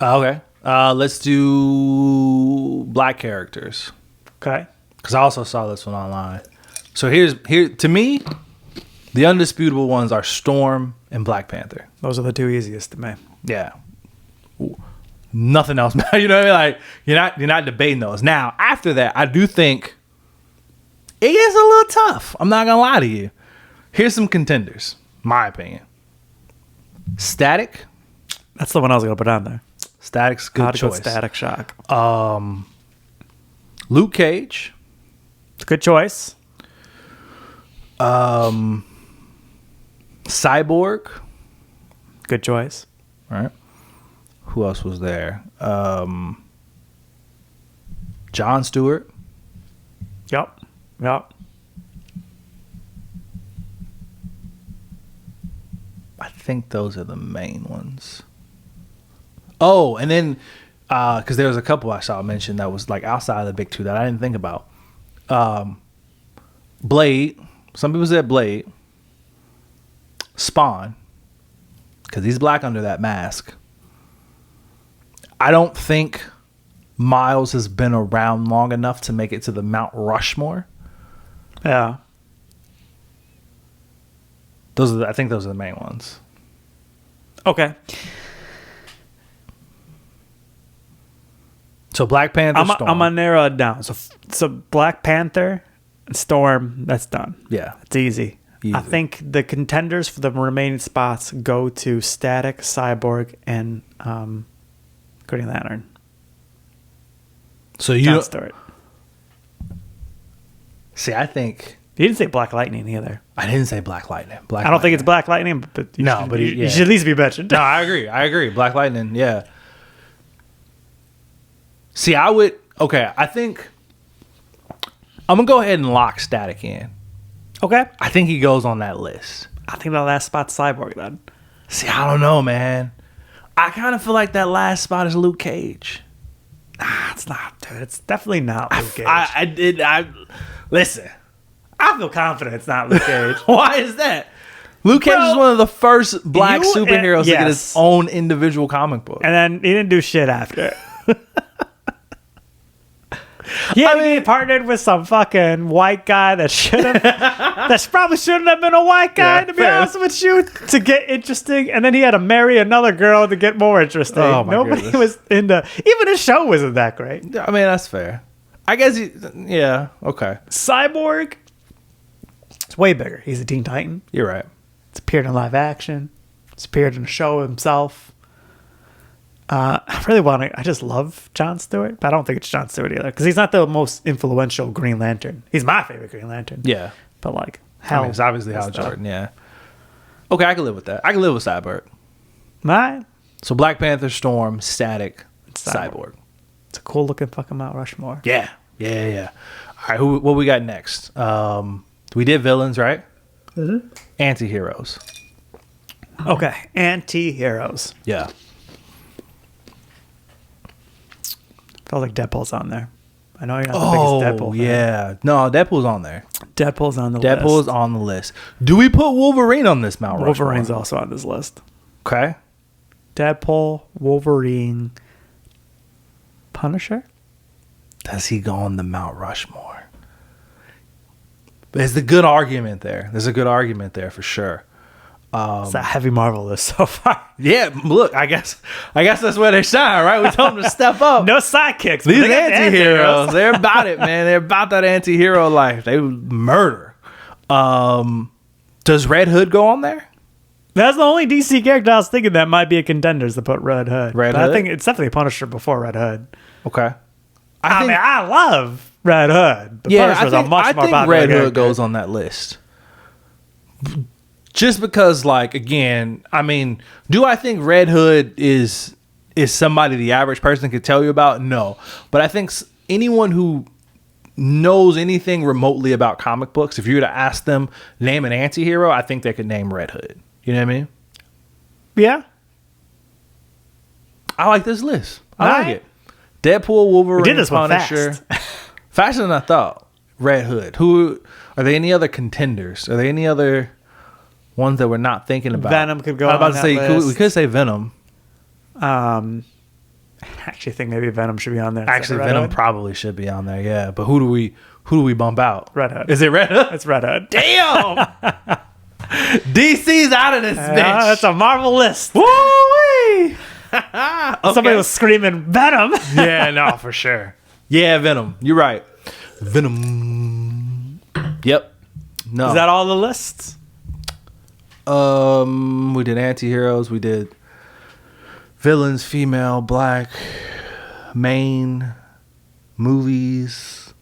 Okay. Let's do black characters. Okay. Because I also saw this one online. So here to me, the undisputable ones are Storm and Black Panther. Those are the 2 easiest to me. Yeah. Nothing else. You know what I mean? Like you're not debating those. Now, after that, I do think it gets a little tough. I'm not gonna lie to you. Here's some contenders, my opinion. Static. That's the one I was going to put on there. Static's good I'd go choice. Static Shock. Luke Cage. It's a good choice. Cyborg. Good choice. Right. Who else was there? John Stewart. Yep. I think those are the main ones. Oh, and then because there was a couple I saw mentioned that was like outside of the big 2 that I didn't think about. Blade. Some people said Blade. Spawn, because he's black under that mask. I don't think Miles has been around long enough to make it to the Mount Rushmore. Yeah. I think those are the main ones. Okay. So Black Panther, Storm. I'm gonna narrow it down. So Black Panther and Storm. That's done. Yeah. It's easy. Easy. I think the contenders for the remaining spots go to Static, Cyborg, and Green Lantern. So you John don't- Stewart. See, I think You didn't say Black Lightning either. I didn't say Black Lightning. I don't think it's Black Lightning, but you should at least be mentioned. No, I agree. Black Lightning, yeah. See, I think I'm going to go ahead and lock Static in. Okay. I think he goes on that list. I think that last spot's Cyborg then. See, I don't know, man. I kind of feel like that last spot is Luke Cage. Nah, it's not, dude. It's definitely not Luke Cage. Listen. I feel confident it's not Luke Cage. Why is that? Luke Cage is one of the first black superheroes to get his own individual comic book. And then he didn't do shit after. He partnered with some fucking white guy that probably shouldn't have been a white guy, to be honest with you, to get interesting. And then he had to marry another girl to get more interesting. Oh, my Nobody goodness. was into, even his show wasn't that great. I mean, that's fair. I guess, yeah, okay. Cyborg, it's way bigger. He's a Teen Titan. You're right. It's appeared in live action. It's appeared in a show himself. I just love Jon Stewart, but I don't think it's Jon Stewart either, because he's not the most influential Green Lantern. He's my favorite Green Lantern. Yeah. But like, It's obviously Hal Jordan, yeah. Okay, I can live with that. I can live with Cyborg. Mine. So Black Panther, Storm, Static, Cyborg. It's a cool looking fucking Mount Rushmore. Yeah. All right, what we got next? We did villains, right? Mm-hmm. Anti-heroes. Okay, anti-heroes. Yeah. Felt like Deadpool's on there. I know you're not the biggest Deadpool fan. Yeah. No, Deadpool's on there. Deadpool's on the list. Deadpool's on the list. Do we put Wolverine on this Mount Rushmore? Wolverine's also on this list. Okay. Deadpool, Wolverine, Punisher? Does he go on the Mount Rushmore? There's a good argument there. For sure. It's a heavy Marvel list so far. Yeah, look, I guess that's where they shine, right? We told them to step up. No sidekicks. These anti-heroes, they're about it, man. They're about that anti-hero life. They murder. Does Red Hood go on there? That's the only DC character I was thinking that might be a contender is to put Red Hood. Red Hood? I think it's definitely Punisher before Red Hood. Okay. I love Red Hood. But Yeah, Punisher's I think Red Hood goes on that list. Just because, like, again, I mean, do I think Red Hood is somebody the average person could tell you about? No. But I think anyone who knows anything remotely about comic books, if you were to ask them, name an anti-hero, I think they could name Red Hood. You know what I mean? Yeah. I like this list. I like it. Deadpool, Wolverine, we did this Punisher. Faster than I thought. Red Hood. Who are there? Any other contenders? Are there any other ones that we're not thinking about? Venom could go. I was about on to say that list. we could say Venom. I actually think maybe Venom should be on there. Actually, Venom probably should be on there. Yeah, but who do we bump out? Red Hood. Is it Red Hood? It's Red Hood. Damn. DC's out of this bitch. It's a Marvel list. Woo-wee. Somebody was screaming Venom. Yeah, no, for sure. Yeah, Venom. You're right. Venom. Yep. No. Is that all the lists? We did anti-heroes. We did villains, female, black, main, movies,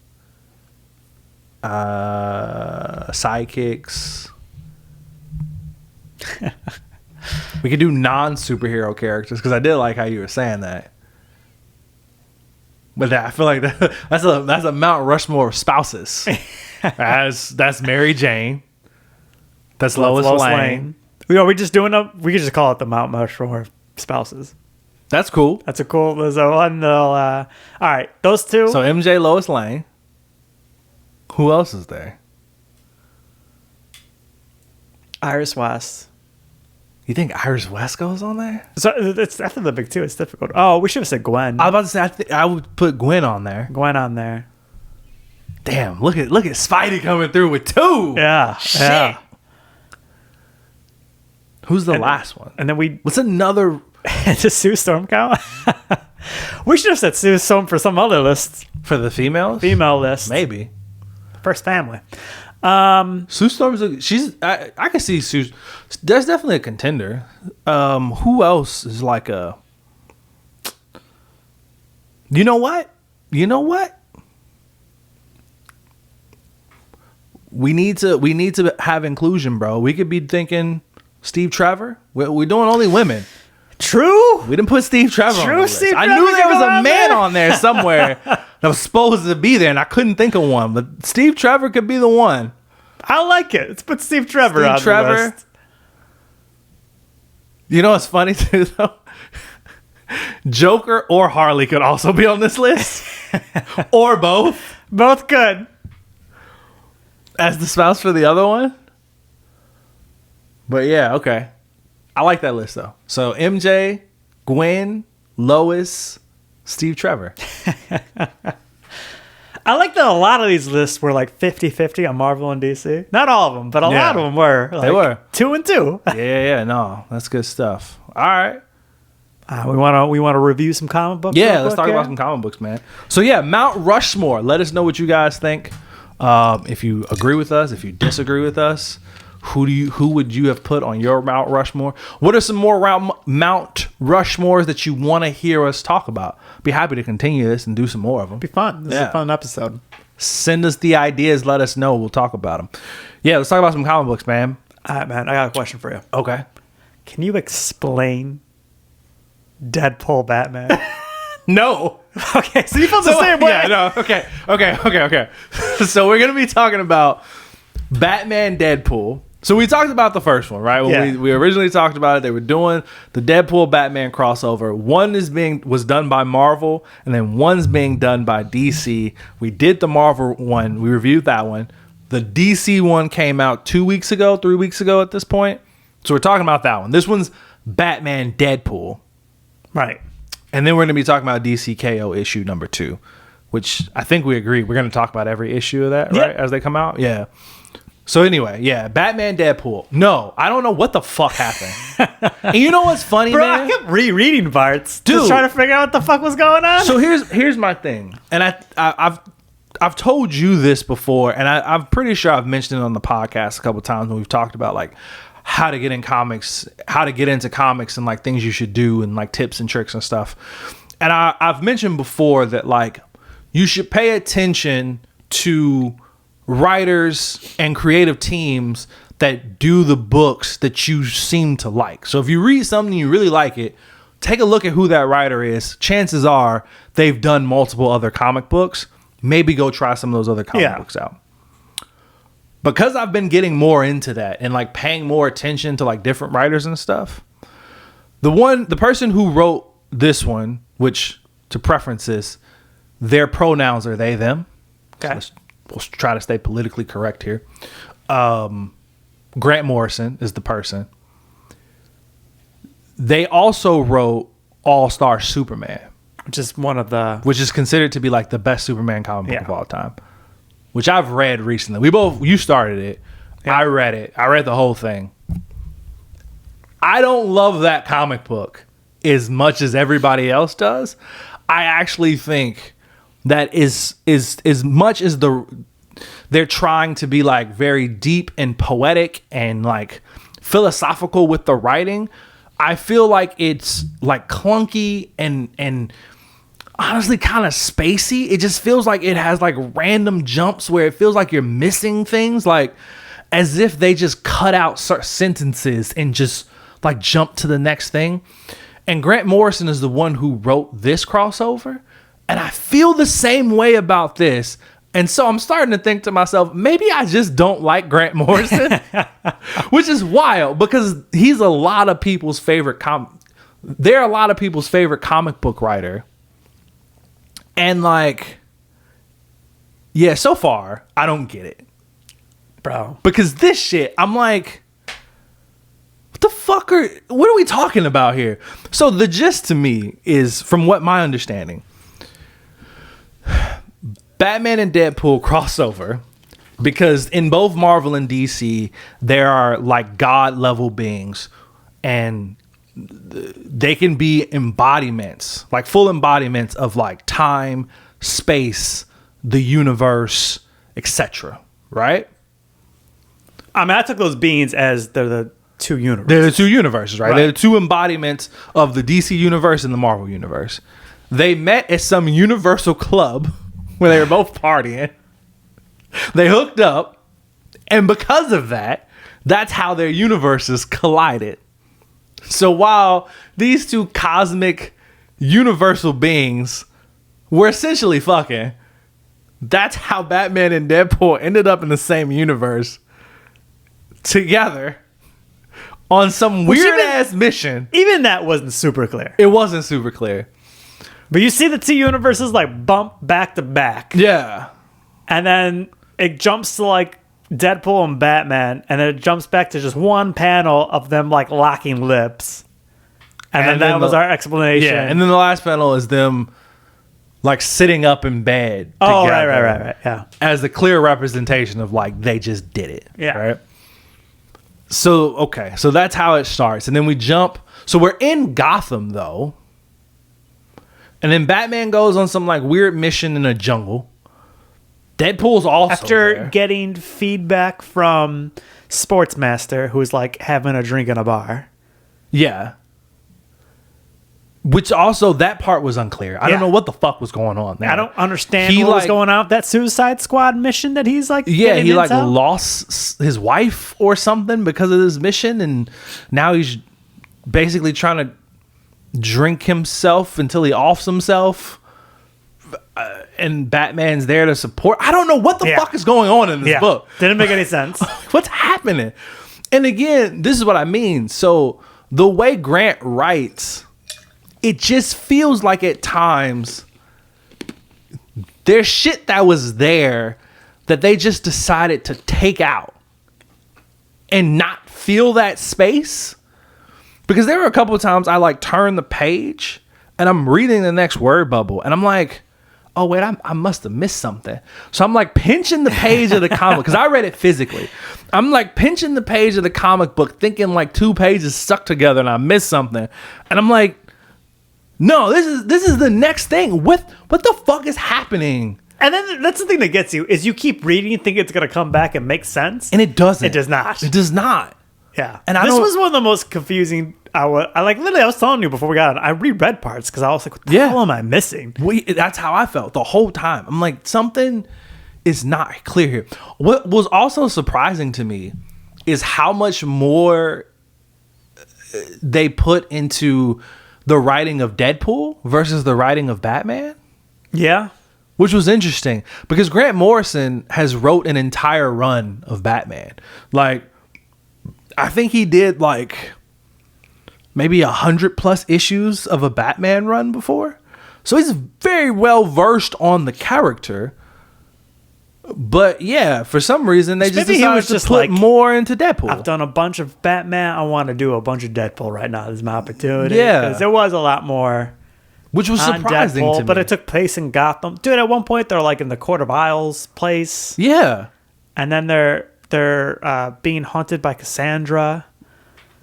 sidekicks. We could do non-superhero characters because I did like how you were saying that. But I feel like that's a Mount Rushmore of spouses. That's Mary Jane. That's Lois Lane. Are we just doing we could just call it the Mount Rushmore spouses. That's cool. That's a cool. There's a one. All right, those two. So MJ, Lois Lane. Who else is there? Iris West. You think Iris West goes on there? So it's after the big two. It's difficult. Oh, we should have said Gwen. I was about to say I would put Gwen on there. Gwen on there. Damn! Look at Spidey coming through with two. Yeah. Shit. Yeah. Who's the last one? And then what's another? Does Sue Storm count? We should have said Sue Storm for some other list. For the females? Female list. Maybe. First family. Sue Storm's I can see Sue. There's definitely a contender. Who else is like a? You know what? we need to have inclusion, bro. We could be thinking Steve Trevor. We're doing only women. True. We didn't put Steve Trevor on the list. Steve I Trevor knew there could was go a on man there. on there somewhere that was supposed to be there, and I couldn't think of one. But Steve Trevor could be the one. I like it. Let's put Steve Trevor on the list. You know what's funny too, though? Joker or Harley could also be on this list, or both, Both good. as the spouse for the other one. But yeah, okay. I like that list though. So MJ, Gwen, Lois, Steve Trevor. I like that a lot of these lists were like 50-50 on Marvel and DC. Not all of them, but a lot of them were. Like, They were 2 and 2. yeah. No, that's good stuff. All right. We want to review some comic books. Yeah, real let's quick talk here? about some comic books, man. So yeah, Mount Rushmore. Let us know what you guys think. If you agree with us, if you disagree with us, who would you have put on your Mount Rushmore? What are some more Mount Rushmores that you want to hear us talk about? Be happy to continue this and do some more of them. Be fun. This is a fun episode. Send us the ideas. Let us know. We'll talk about them. Yeah, let's talk about some comic books, man. All right, man. I got a question for you. Okay. Can you explain Deadpool Batman? No. Okay, so you felt the same way. Yeah, no. Okay. So we're gonna be talking about Batman Deadpool. So we talked about the first one, right? When we originally talked about it, they were doing the Deadpool Batman crossover. One was done by Marvel, and then one's being done by DC. We did the Marvel one. We reviewed that one. The DC one came out 3 weeks ago at this point. So we're talking about that one. This one's Batman Deadpool. Right. And then we're going to be talking about DC KO issue number 2, which I think we agree. We're going to talk about every issue of that, right? As they come out. Yeah. So anyway, yeah, Batman Deadpool. No, I don't know what the fuck happened. And you know what's funny, Bro, man? I kept rereading parts. Dude. Just trying to figure out what the fuck was going on. So here's my thing. And I've told you this before, and I'm pretty sure I've mentioned it on the podcast a couple times when we've talked about like how to get in comics, how to get into comics, and like things you should do, and like tips and tricks and stuff. And I've mentioned before that like you should pay attention to writers and creative teams that do the books that you seem to like. So if you read something you really like it, take a look at who that writer is. Chances are they've done multiple other comic books. Maybe go try some of those other comic books out. Because I've been getting more into that and like paying more attention to like different writers and stuff. The person who wrote this one, which to preferences, their pronouns are they, them. Okay. So we'll try to stay politically correct here. Grant Morrison is the person. They also wrote All-Star Superman, which is which is considered to be like the best Superman comic book of all time, which I've read recently. You started it. Yeah. I read it. I read the whole thing. I don't love that comic book as much as everybody else does. I actually think that is as much as they're trying to be like very deep and poetic and like philosophical with the writing, I feel like it's like clunky and honestly kind of spacey. It just feels like it has like random jumps where it feels like you're missing things, like as if they just cut out sentences and just like jump to the next thing. And Grant Morrison is the one who wrote this crossover, and I feel the same way about this. And so I'm starting to think to myself, maybe I just don't like Grant Morrison, which is wild because he's a lot of people's favorite they're a lot of people's favorite comic book writer. And like, yeah, so far I don't get it, bro. Because this shit, I'm like, what the fuck what are we talking about here? So the gist to me is, from what my understanding, Batman and Deadpool crossover, because in both Marvel and DC, there are like God level beings, and they can be embodiments, like full embodiments of like time, space, the universe, etc. Right? I mean, I took those beings as they're the two universes. They're the two universes, right? They're the two embodiments of the DC universe and the Marvel universe. They met at some universal club where they were both partying. They hooked up, And because of that, that's how their universes collided. So while these two cosmic universal beings were essentially fucking, that's how Batman and Deadpool ended up in the same universe together on some weird ass mission. Even that wasn't super clear. It wasn't super clear. But you see the two universes like bump back to back. Yeah. And then it jumps to like Deadpool and Batman, and then it jumps back to just one panel of them like locking lips. And then that was our explanation. Yeah, and then the last panel is them like sitting up in bed together. Oh, right. Yeah. As a clear representation of like they just did it. Yeah. Right. So okay, so that's how it starts, and then we jump. So we're in Gotham though, and then Batman goes on some like weird mission in a jungle. Deadpool's also after there. Getting feedback from Sportsmaster, who's like having a drink in a bar. Yeah. Which also, that part was unclear. I don't know what the fuck was going on there. I don't understand what was going on with that Suicide Squad mission that he's like he intel? like lost his wife or something because of this mission, and now he's basically trying to drink himself until he offs himself. And Batman's there to support. I don't know what the fuck is going on in this book. Didn't make any sense. What's happening? And again, this is what I mean. So the way Grant writes, it just feels like at times there's shit that was there that they just decided to take out and not feel that space. Because there were a couple of times I like turn the page and I'm reading the next word bubble and I'm like, oh wait, I must have missed something. So I'm like pinching the page of the comic because I read it physically. I'm like pinching the page of the comic book thinking like two pages stuck together and I missed something. And I'm like, no, this is the next thing. What the fuck is happening? And then that's the thing that gets you is you keep reading and think it's going to come back and make sense. And it doesn't. It does not. It does not. Yeah. And this was one of the most confusing. I was telling you before we got on, I reread parts because I was like, what the hell am I missing? That's how I felt the whole time. I'm like, something is not clear here. What was also surprising to me is how much more they put into the writing of Deadpool versus the writing of Batman. Yeah. Which was interesting because Grant Morrison has wrote an entire run of Batman. Like, I think he did like maybe 100+ issues of a Batman run before. So he's very well versed on the character. But yeah, for some reason they just decided to put more into Deadpool. I've done a bunch of Batman. I want to do a bunch of Deadpool right now. This is my opportunity. Yeah. Because there was a lot more. Which was surprising to me. But it took place in Gotham. Dude, at one point they're like in the Court of Owls place. Yeah. And then they're being hunted by Cassandra.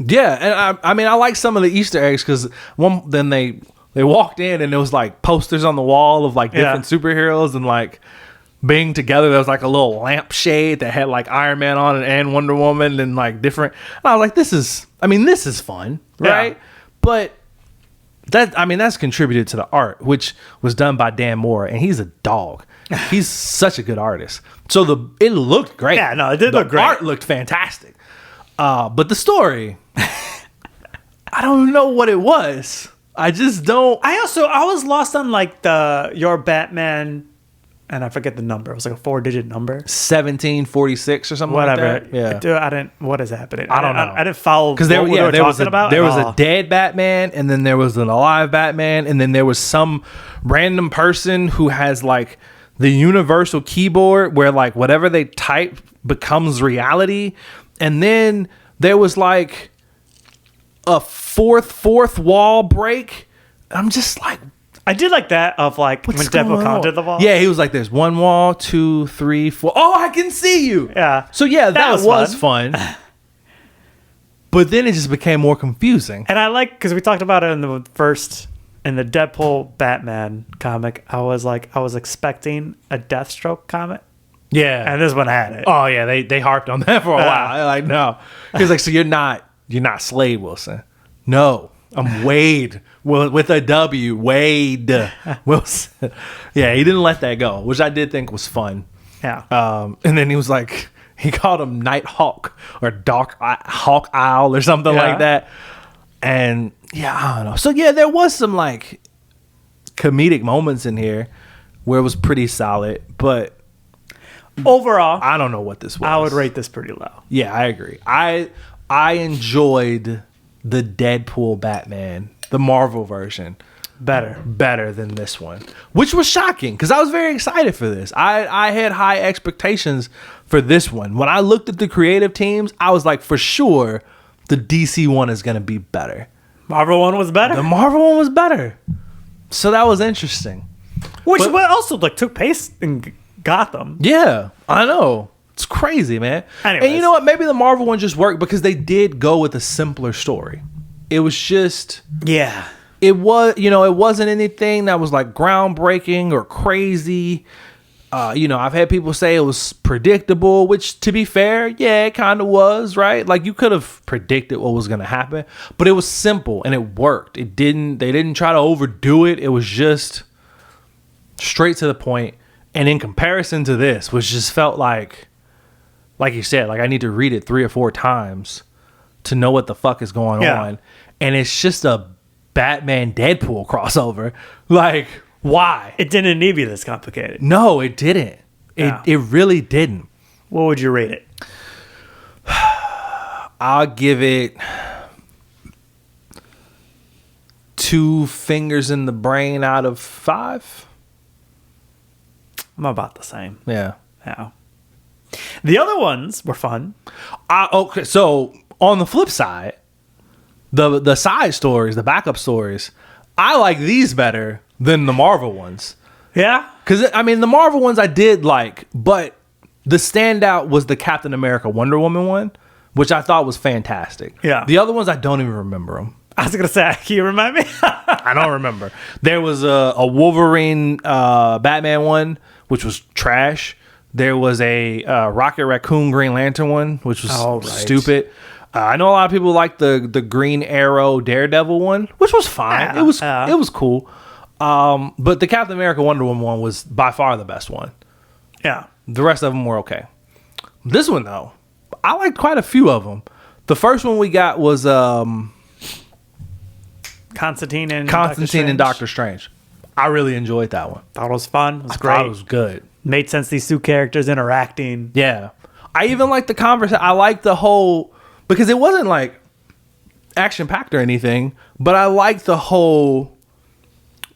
Yeah, and I mean I like some of the Easter eggs because then they walked in and there was like posters on the wall of like different superheroes and like being together. There was like a little lampshade that had like Iron Man on it and Wonder Woman and like different. And I was like, this is fun, right? Yeah. But that's contributed to the art, which was done by Dan Moore, and he's a dog. He's such a good artist. So it looked great. Yeah, no, it did look great. The art looked fantastic. But the story, I don't know what it was. I just don't. I was lost on like your Batman, and I forget the number. It was like a 4-digit number, 1746 or something. Whatever. Like that. Yeah. Dude, I didn't. What is happening? I don't know. I didn't follow because there was a dead Batman, and then there was an alive Batman, and then there was some random person who has like the universal keyboard where like whatever they type becomes reality. And then there was like a fourth wall break. I'm just like, I did like that of like when Deadpool counted the wall. Yeah, he was like, there's 1 wall, 2, 3, 4. Oh, I can see you. Yeah. So yeah, that was fun. But then it just became more confusing. And I like, because we talked about it in the Deadpool Batman comic. I was expecting a Deathstroke comic. Yeah. And this one had it. Oh yeah, they harped on that for a while. Like, no. He's like, so you're not Slade Wilson. No. I'm Wade with a W. Wade Wilson. Yeah, he didn't let that go, which I did think was fun. Yeah. And then he was like, He called him Night Hawk or Hawk Owl or something like that. And yeah, I don't know. So yeah, there was some like comedic moments in here where it was pretty solid, but overall, I don't know what this was. I would rate this pretty low. Yeah, I agree. I enjoyed the Deadpool Batman, the Marvel version, better than this one, which was shocking because I was very excited for this. I had high expectations for this one. When I looked at the creative teams, I was like, for sure, the DC one is going to be better. Marvel one was better. The Marvel one was better. So that was interesting. Which also like took place in Gotham. Yeah, I know. It's crazy, man. Anyways. And you know what? Maybe the Marvel one just worked because they did go with a simpler story. It was just... Yeah. It was, it wasn't anything that was like groundbreaking or crazy. I've had people say it was predictable, which to be fair, yeah, it kind of was, right? Like you could have predicted what was going to happen, but it was simple and it worked. They didn't try to overdo it. It was just straight to the point. And in comparison to this, which just felt like you said, like I need to read it 3 or 4 times to know what the fuck is going on. And it's just a Batman Deadpool crossover. Like, why? It didn't need to be this complicated. No, it didn't. It really didn't. What would you rate it? I'll give it 2 fingers in the brain out of 5. I'm about the same. Yeah. Yeah. The other ones were fun. Okay, so on the flip side, the side stories, the backup stories, I like these better than the Marvel ones. Yeah? Because, I mean, the Marvel ones I did like, but the standout was the Captain America Wonder Woman one, which I thought was fantastic. Yeah. The other ones, I don't even remember them. I was going to say, can you remind me? I don't remember. There was a Wolverine Batman one, which was trash. There was a Rocket Raccoon Green Lantern one, which was stupid. I know a lot of people like the Green Arrow Daredevil one, which was fine. It was cool. But the Captain America Wonder Woman one was by far the best one. Yeah. The rest of them were okay. This one, though, I liked quite a few of them. The first one we got was Constantine and Doctor Strange. I really enjoyed that one. Thought it was fun. It was great. Thought it was good. Made sense, these 2 characters interacting. Yeah. I even liked the conversation. I liked the whole... Because it wasn't like action-packed or anything, but I liked the whole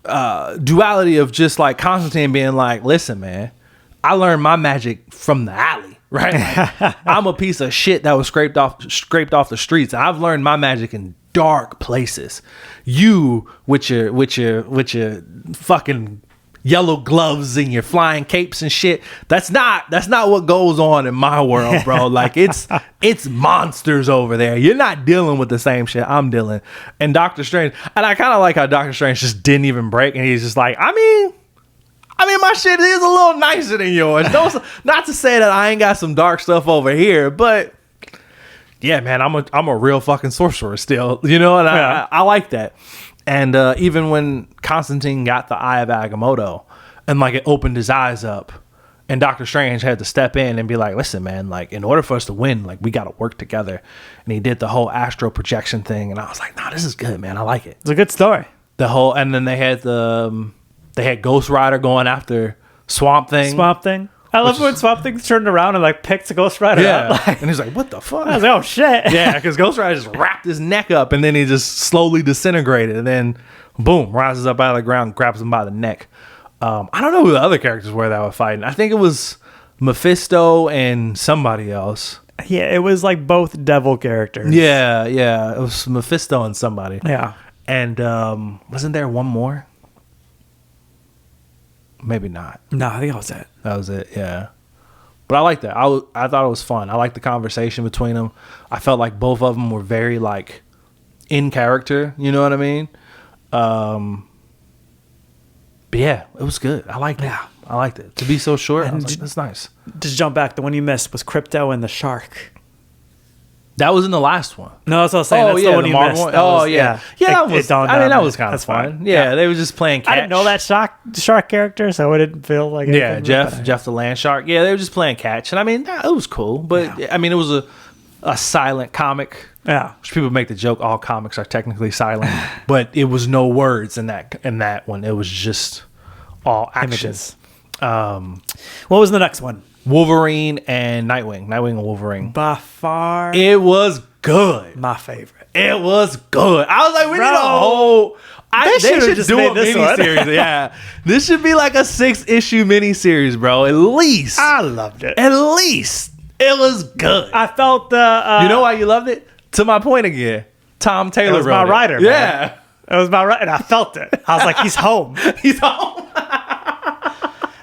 duality of just like Constantine being like, listen, man, I learned my magic from the alley, right? Like, I'm a piece of shit that was scraped off the streets. And I've learned my magic in dark places. You with your fucking yellow gloves and your flying capes and shit. That's not what goes on in my world, bro. Like it's monsters over there. You're not dealing with the same shit I'm dealing. And Doctor Strange, and I kind of like how Doctor Strange just didn't even break, and he's just like, I mean, my shit is a little nicer than yours. Not to say that I ain't got some dark stuff over here, but yeah, man, I'm a real fucking sorcerer still, and I like that. And even when Constantine got the Eye of Agamotto and like it opened his eyes up, and Doctor Strange had to step in and be like, listen, man, like in order for us to win, like we got to work together. And he did the whole astral projection thing. And I was like, nah, this is good, man. I like it. It's a good story. And then they had Ghost Rider going after Swamp Thing. I love when Swamp Thing turned around and like picked Ghost Rider up. And he's like, what the fuck? I was like, oh shit. Yeah, because Ghost Rider just wrapped his neck up and then he just slowly disintegrated and then boom, rises up out of the ground, grabs him by the neck. I don't know who the other characters were that were fighting. I think it was Mephisto and somebody else. Yeah, it was like both devil characters. Yeah. It was Mephisto and somebody. Yeah. And wasn't there one more? Maybe not. No, I think that was it. That was it, yeah. But I like that. I thought it was fun. I liked the conversation between them. I felt like both of them were very, like, in character. You know what I mean? But yeah, it was good. I liked it. Yeah. I liked it. To be so short, I was like, that's nice. Just jump back. The one you missed was Crypto and the Shark. That was in the last one. No, that's what I was saying. That's the one you Marvel missed. one. That was, Yeah, that was. dawned I on mean, that me. was kind of That's fun. fine. Yeah, they were just playing catch. I didn't know that shark character, so I didn't feel like Yeah, anything, Jeff the land shark. Yeah, they were just playing catch, and I mean, it was cool. But I mean, it was a silent comic. Yeah, Which people make the joke all comics are technically silent, but it was no words in that one. It was just all actions. Images. What was the next one? Wolverine and Nightwing. Nightwing and Wolverine. By far, It was good. my favorite. It was good. I was like, we Bro, need a whole. They should've should just do a made this one. miniseries. Yeah, this should be like a 6-issue miniseries, bro. At least. I loved it. At least it was good. I felt the. You know why you loved it? To my point again, Tom Taylor It was wrote my it. writer, man. Yeah, It was about right, and I felt it. I was like, he's home. he's home.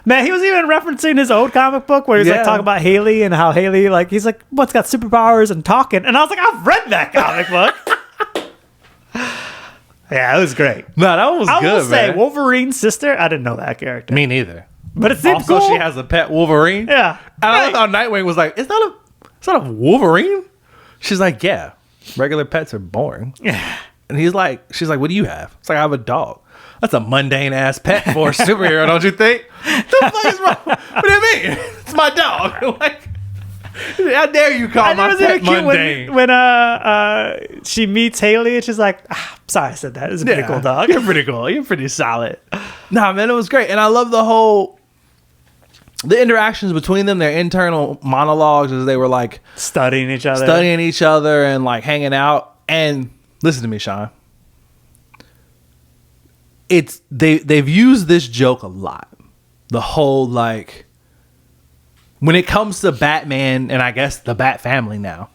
Man, he was even referencing his old comic book where he's like Yeah. talking about Haley and how Haley, like, he's like, what's got superpowers and talking. And I was like, I've read that comic book. Yeah, it was great. No, that was I good, will say, man. Wolverine's sister, I didn't know that character. Me neither. But it seemed Also, cool. she has a pet Wolverine. Yeah. And I Right. thought Nightwing was like, is that a Wolverine? She's like, yeah. Regular pets are boring. And she's like, what do you have? It's like, I have a dog. That's a mundane ass pet for a superhero, don't you think? The fuck is wrong? What do you mean? It's my dog. Like, how dare you call And it my was pet even cute mundane? when she meets Haley and she's like, sorry I said that. It's a pretty cool dog. You're pretty cool. You're pretty solid. Nah, man, it was great. And I love the interactions between them, their internal monologues as they were like Studying each other. and like hanging out. And listen to me, Sean. They've used this joke a lot. The whole like when it comes to Batman and I guess the Bat family now,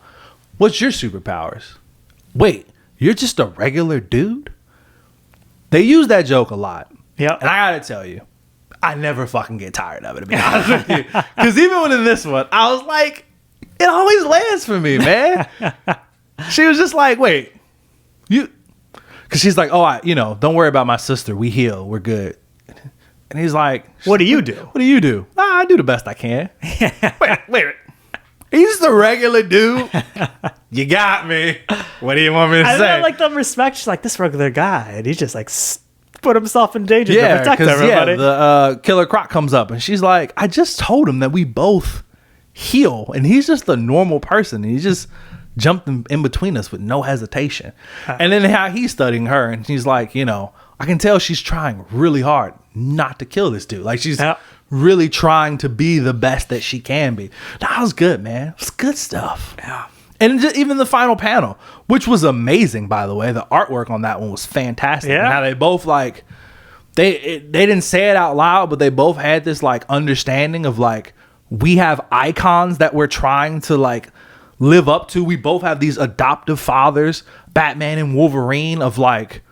what's your superpowers? Wait, you're just a regular dude? They use that joke a lot. Yep. And I gotta tell you, I never fucking get tired of it, to be honest with you. Because even when in this one, I was like, it always lands for me, man. She was just like, wait, you... Because she's like, don't worry about my sister. We heal. We're good. And he's like... What do you do? What do you do? I do the best I can. wait. He's just a regular dude. You got me. What do you want me to I say? like the respect. She's like, this regular guy. And he just like put himself in danger to Yeah, protect because everybody. the Killer Croc comes up and she's like, I just told him that we both heal. And he's just a normal person. And he just jumped in between us with no hesitation. And then how he's studying her and she's like, I can tell she's trying really hard not to kill this dude. Like she's really trying to be the best that she can be. That was good, man. It was good stuff. Yeah. And just even the final panel, which was amazing, by the way. The artwork on that one was fantastic. Yeah. And how they both like, they didn't say it out loud, but they both had this like understanding of like, we have icons that we're trying to like live up to. We both have these adoptive fathers, Batman and Wolverine, of like,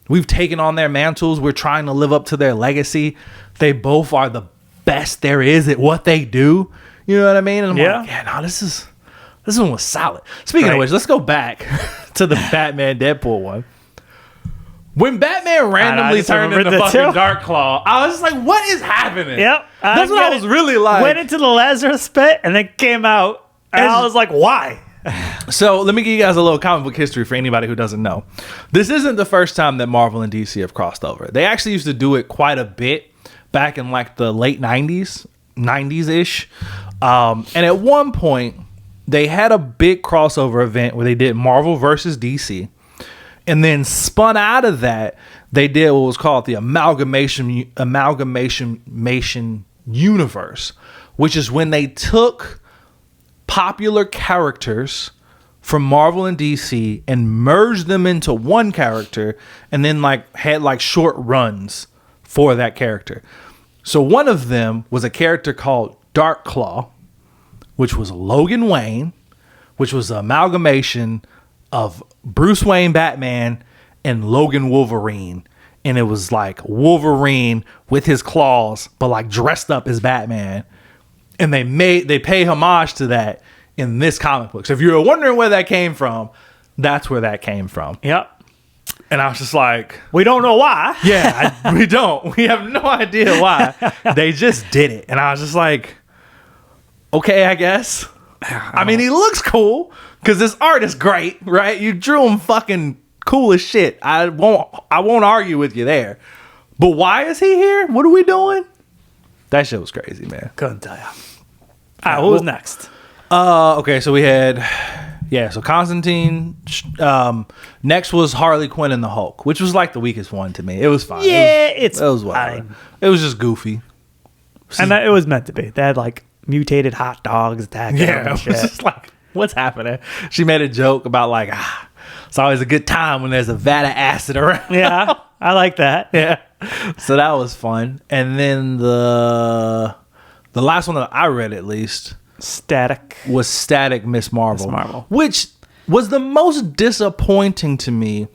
we've taken on their mantles. We're trying to live up to their legacy. They both are the best there is at what they do. You know what I mean? And I'm like, this one was solid. Speaking of which, let's go back to the Batman Deadpool one. When Batman randomly turned into fucking Dark Claw, I was just like, what is happening? Yep. That's what I was really like. Went into the Lazarus pit and then came out. And I was like, why? So let me give you guys a little comic book history for anybody who doesn't know. This isn't the first time that Marvel and DC have crossed over. They actually used to do it quite a bit back in like the late 90s-ish. And at one point, they had a big crossover event where they did Marvel versus DC. And then spun out of that, they did what was called the amalgamation universe, which is when they took popular characters from Marvel and DC and merged them into one character and then like had like short runs for that character. So one of them was a character called Dark Claw, which was Logan Wayne, which was an amalgamation of Bruce Wayne Batman and Logan Wolverine. And it was like Wolverine with his claws, but like dressed up as Batman. And they pay homage to that in this comic book. So if you're wondering where that came from, that's where that came from. Yep. And I was just like, we don't know why. Yeah, we don't. We have no idea why. They just did it. And I was just like, okay, I guess. I mean, he looks cool because this art is great, right? You drew him fucking cool as shit. I won't argue with you there. But why is he here? What are we doing? That shit was crazy, man. Couldn't tell you. All right, what was next? Okay, so we had, so Constantine. Next was Harley Quinn and the Hulk, which was like the weakest one to me. It was fine. Yeah, it was whatever. fine. It was just goofy. And it was meant to be. They had like mutated hot dogs attacking them Yeah, and it was shit. just like, what's happening? She made a joke about like, it's always a good time when there's a vat of acid around. Yeah, I like that. Yeah. So that was fun. And then the last one that I read, at least, Static. was Static Miss Marvel. Miss Marvel. Which was the most disappointing to me.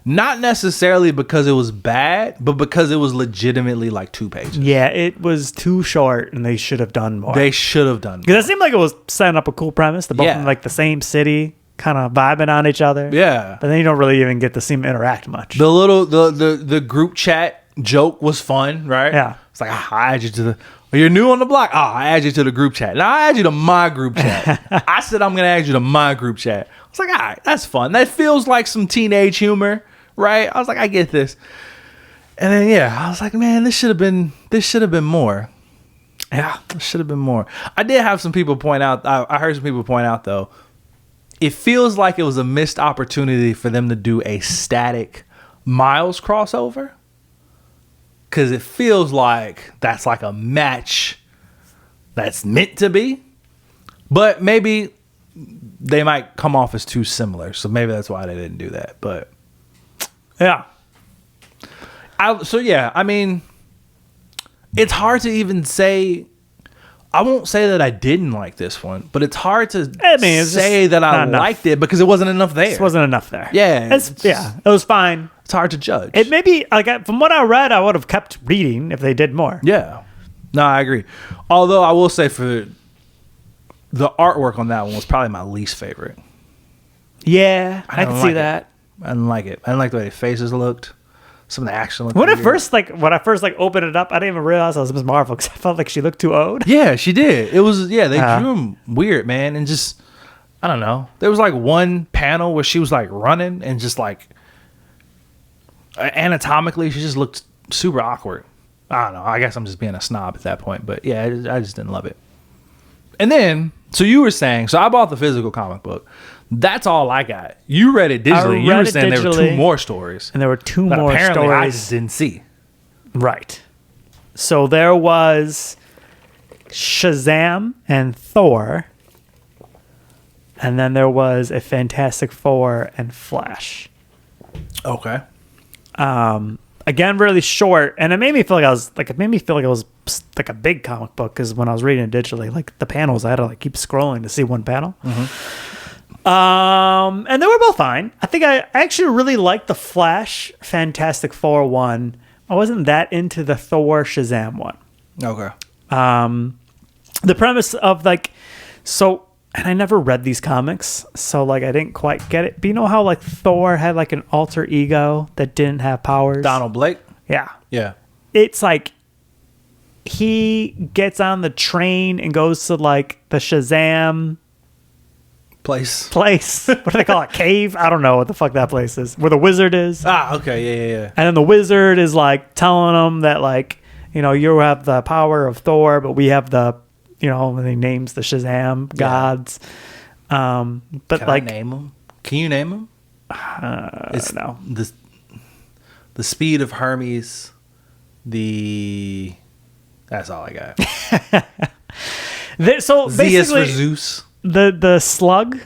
Not necessarily because it was bad, but because it was legitimately like 2 pages. Yeah, it was too short, and they should have done more. They should have done more. Because it seemed like it was setting up a cool premise. They're both Yeah. in like the same city, kind of vibing on each other. Yeah. But then you don't really even get to see them interact much. The group chat joke was fun, right? Yeah. It's like, I add you to you're new on the block. Oh, I add you to the group chat. Now I add you to my group chat. I said I'm going to add you to my group chat. I was like, all right, that's fun. That feels like some teenage humor, right? I was like, I get this. And then, I was like, man, this should have been more. Yeah, it should have been more. I did have some people point out, I heard some people point out, though, it feels like it was a missed opportunity for them to do a Static Miles crossover. Because it feels like that's like a match that's meant to be. But maybe they might come off as too similar. So maybe that's why they didn't do that. But Yeah. I mean, it's hard to even say. I won't say that I didn't like this one, but it's hard to say that I liked it because it wasn't enough there. It wasn't enough there. Yeah. It was fine. It's hard to judge. It maybe, like, from what I read, I would have kept reading if they did more. Yeah. No, I agree. Although I will say for the artwork on that one was probably my least favorite. Yeah, I can see that. I didn't like it. I didn't like the way the faces looked. Some of the action looked When I weird. first opened it up, I didn't even realize I was Miss Marvel because I felt like she looked too old. Yeah, she did. It was, they drew him weird, man. And just, I don't know. There was like one panel where she was like running and just like, anatomically, she just looked super awkward. I don't know. I guess I'm just being a snob at that point. But yeah, I just didn't love it. And then, so you were saying, so I bought the physical comic book. That's all I got. You read it digitally. You were saying there were 2 more stories. And there were 2 that more apparently stories. I just didn't see. Right. So there was Shazam and Thor. And then there was a Fantastic Four and Flash. Okay. Again, really short, and it made me feel like it was like a big comic book because when I was reading it digitally, like the panels, I had to like keep scrolling to see one panel. Mm-hmm. And they were both fine. I think I actually really liked the Flash Fantastic Four one. I wasn't that into the Thor Shazam one. Okay. The premise of like, so, and I never read these comics, so like I didn't quite get it. But you know how like Thor had like an alter ego that didn't have powers? Donald Blake? Yeah. Yeah. It's like he gets on the train and goes to like the Shazam Place. What do they call it? Cave? I don't know what the fuck that place is. Where the wizard is. Ah, okay. Yeah. And then the wizard is like telling him that like, you have the power of Thor, but we have the, and he names the Shazam gods. But Can like, I name them? Can you name them? It's no. The speed of Hermes. That's all I got. So Zeus for basically, Zeus. the slug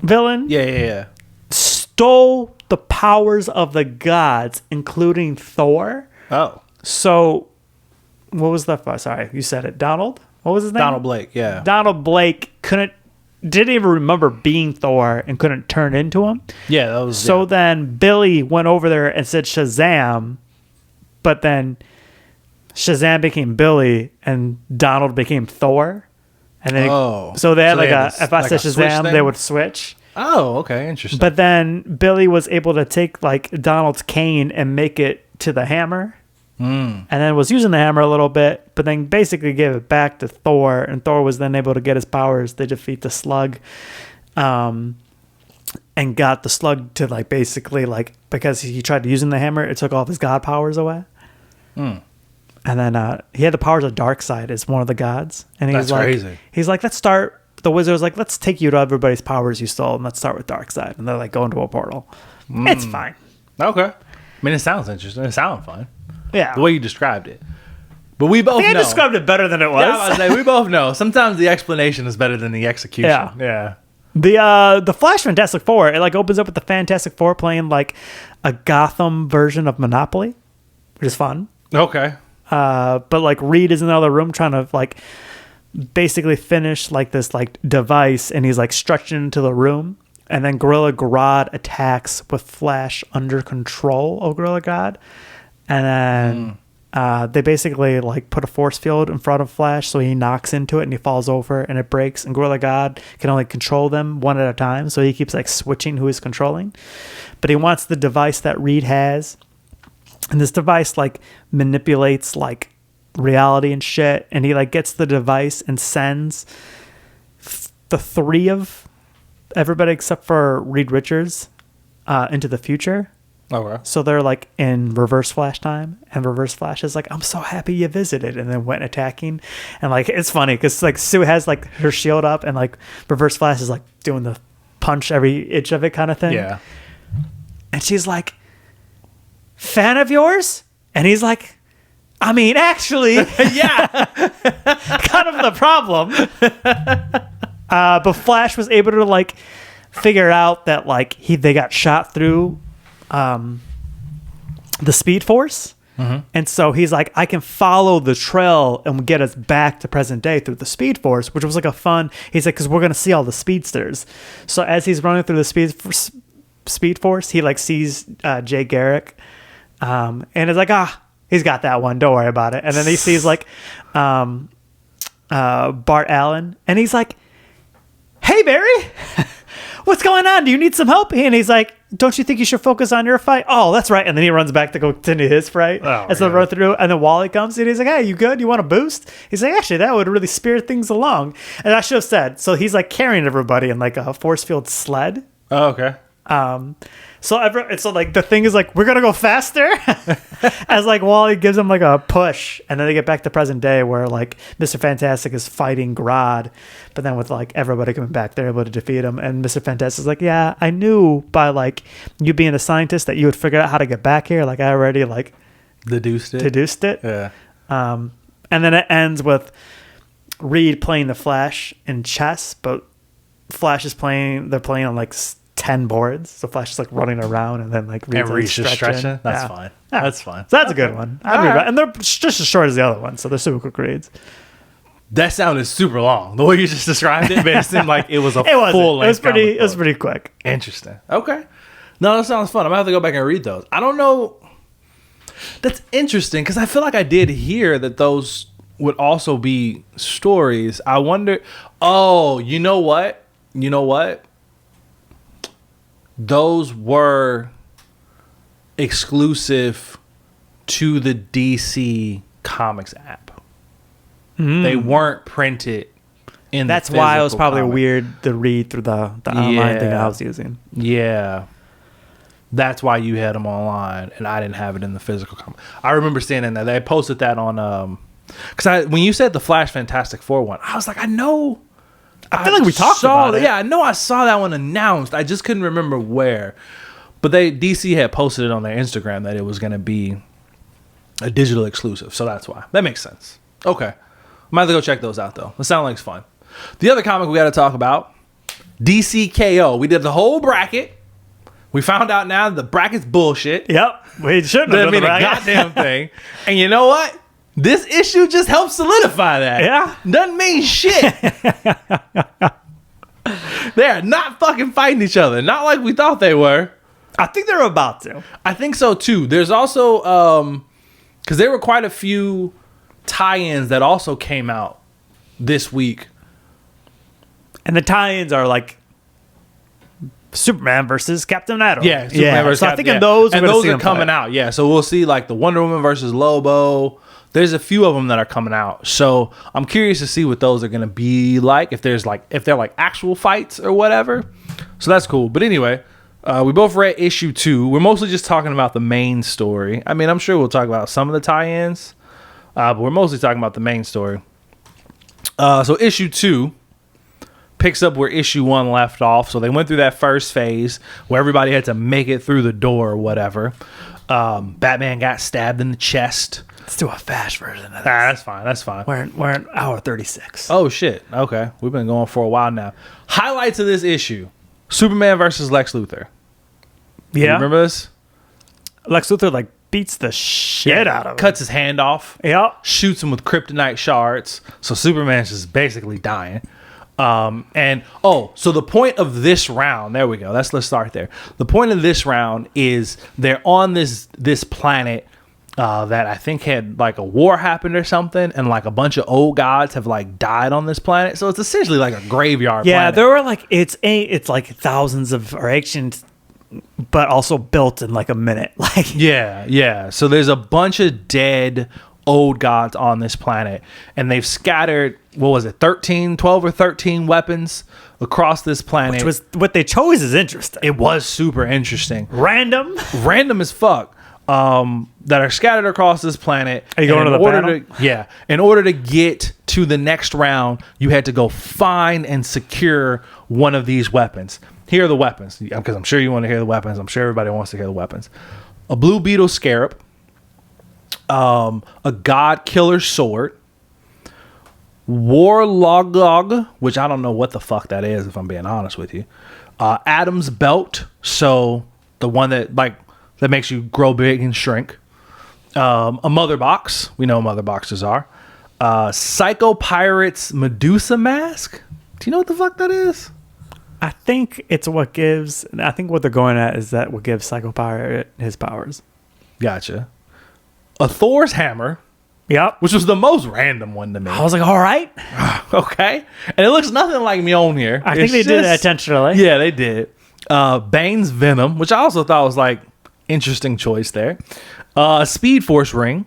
villain Yeah. stole the powers of the gods, including Thor. Oh. So, what was sorry, you said it. Donald? What was his name? Donald Blake, yeah. Donald Blake didn't even remember being Thor and couldn't turn into him. Yeah, that was... So then Billy went over there and said Shazam, but then Shazam became Billy and Donald became Thor. And then so they had if I said Shazam, they would switch. Oh, okay, interesting. But then Billy was able to take like Donald's cane and make it to the hammer. and then was using the hammer a little bit, but then basically gave it back to Thor, and Thor was then able to get his powers to defeat the Slug, and got the Slug to like basically like, because he tried using the hammer, it took all of his god powers away. And then he had the powers of Darkseid as one of the gods, and That's like, crazy. He's like, let's start. The wizard was like, let's take you to everybody's powers you stole, and let's start with Darkseid, and they're like going to a portal. It's fine. Okay. I mean, it sounds interesting. It sounds fun. Yeah, The way you described it. But we both I know. described it better than it was. Yeah, I was like, we both know. Sometimes the explanation is better than the execution. Yeah. The Flash Fantastic Four, it like opens up with the Fantastic Four playing like a Gotham version of Monopoly, which is fun. Okay. But like Reed is in the other room trying to like basically finish like this like device, and he's like stretching into the room, and then Gorilla Grodd attacks with Flash under control of Gorilla Grodd, and then they basically like put a force field in front of Flash, so he knocks into it and he falls over and it breaks, and Gorilla Grodd can only control them one at a time, so he keeps like switching who he's controlling, but he wants the device that Reed has, and this device like manipulates like reality and shit, and he like gets the device and sends the three of everybody except for Reed Richards into the future. Okay. So they're like in Reverse Flash time, and Reverse Flash is like, I'm so happy you visited, and then went attacking, and like it's funny because like Sue has like her shield up, and like Reverse Flash is like doing the punch every inch of it kind of thing. Yeah. And she's like, fan of yours? And he's like, I mean, actually, Yeah. kind of the problem. But Flash was able to like figure out that like they got shot through the Speed Force. And so he's like, I can follow the trail and get us back to present day through the Speed Force, which was like a fun, he's like, because we're going to see all the speedsters. So as he's running through the Speed Force, he like sees Jay Garrick, and is like, he's got that one, don't worry about it. And then he sees like Bart Allen, and he's like, hey Barry, what's going on, do you need some help? And he's like, don't you think you should focus on your fight? Oh, that's right. And then he runs back to go continue his fight. And so they run through, and then Wally comes and he's like, hey, you good? You want a boost? He's like, actually, that would really spirit things along. And I should have said, so he's like carrying everybody in like a force field sled. Oh, okay. So like the thing is like, we're gonna go faster, as like Wally gives him like a push, and then they get back to present day where like Mr. Fantastic is fighting Grodd, but then with like everybody coming back, they're able to defeat him. And Mr. Fantastic's like, yeah, I knew by like you being a scientist that you would figure out how to get back here. Like I already like deduced it. Yeah. And then it ends with Reed playing the Flash in chess, but Flash is they're playing on like 10 boards, so Flash is like running around, and then like Reed's just stretching. That's Yeah. fine. Yeah. That's fine. So that's a good one. And they're just as short as the other one, so they're super quick reads. That sounded super long. The way you just described it, but it seemed like it was a full length. It was pretty quick. Interesting. Okay. No, that sounds fun. I'm gonna have to go back and read those. I don't know. That's interesting because I feel like I did hear that those would also be stories. I wonder. Oh, you know what? Those were exclusive to the DC Comics app. They weren't printed in the That's why it was physical probably comic. weird to read through the online thing I was using. Yeah. That's why you had them online and I didn't have it in the physical comic. I remember seeing in there. They posted that on because when you said the Flash Fantastic Four one, I was like, I know. I feel like we talked about it. Yeah, I know I saw that one announced. I just couldn't remember where. But DC had posted it on their Instagram that it was going to be a digital exclusive. So that's why. That makes sense. Okay. I'm going to have to go check those out, though. It sounds like it's fun. The other comic we got to talk about, DCKO. We did the whole bracket. We found out now the bracket's bullshit. Yep. We shouldn't have done Doesn't mean the a bracket. goddamn thing. And you know what? This issue just helps solidify that. Yeah. Doesn't mean shit. They're not fucking fighting each other. Not like we thought they were. I think they're about to. I think so too. There's also because there were quite a few tie-ins that also came out this week. And the tie-ins are like Superman versus Captain Atom. Yeah, Superman versus so I Captain, think in those, and we're gonna those see are them coming fight. out. Yeah, so we'll see like the Wonder Woman versus Lobo. There's a few of them that are coming out. So I'm curious to see what those are gonna be like. If they're like actual fights or whatever. So that's cool. But anyway, we both read issue 2. We're mostly just talking about the main story. I mean, I'm sure we'll talk about some of the tie-ins, but we're mostly talking about the main story. So issue 2 picks up where issue 1 left off. So they went through that first phase where everybody had to make it through the door or whatever. Batman got stabbed in the chest. Let's do a fast version of that. That's fine. That's fine. We're in hour 36. Oh, shit. Okay. We've been going for a while now. Highlights of this issue. Superman versus Lex Luthor. You Yeah. remember this? Lex Luthor like beats the shit out of him. Cuts his hand off. Yeah. Shoots him with kryptonite shards. So Superman's just basically dying. So the point of this round, there we go. Let's start there. The point of this round is they're on this planet that I think had like a war happened or something, and like a bunch of old gods have like died on this planet. So it's essentially like a graveyard. Yeah, planet. there were like it's like thousands of or ancient, but also built in like a minute. Like Yeah. So there's a bunch of dead old gods on this planet, and they've scattered 12 or 13 weapons across this planet. which was what they chose is interesting. It was super interesting. Random. Random as fuck. That are scattered across this planet. Are you going And to the in order battle? Yeah. In order to get to the next round, you had to go find and secure one of these weapons. Here are the weapons, because I'm sure you want to hear the weapons. I'm sure everybody wants to hear the weapons. A blue beetle scarab, a god killer sword, Warlogog, which I don't know what the fuck that is, if I'm being honest with you. Adam's belt, so the one that makes you grow big and shrink. A mother box, we know what mother boxes are. Psycho Pirate's Medusa mask. Do you know what the fuck that is? I think it's what gives. I think what they're going at is that what gives Psycho Pirate his powers. Gotcha. A Thor's hammer, Yep. which was the most random one to me. I was like, all right. Okay, and it looks nothing like Mjolnir. I think they did that intentionally. Yeah, they did. Bane's venom, which I also thought was like interesting choice there. Speed Force ring.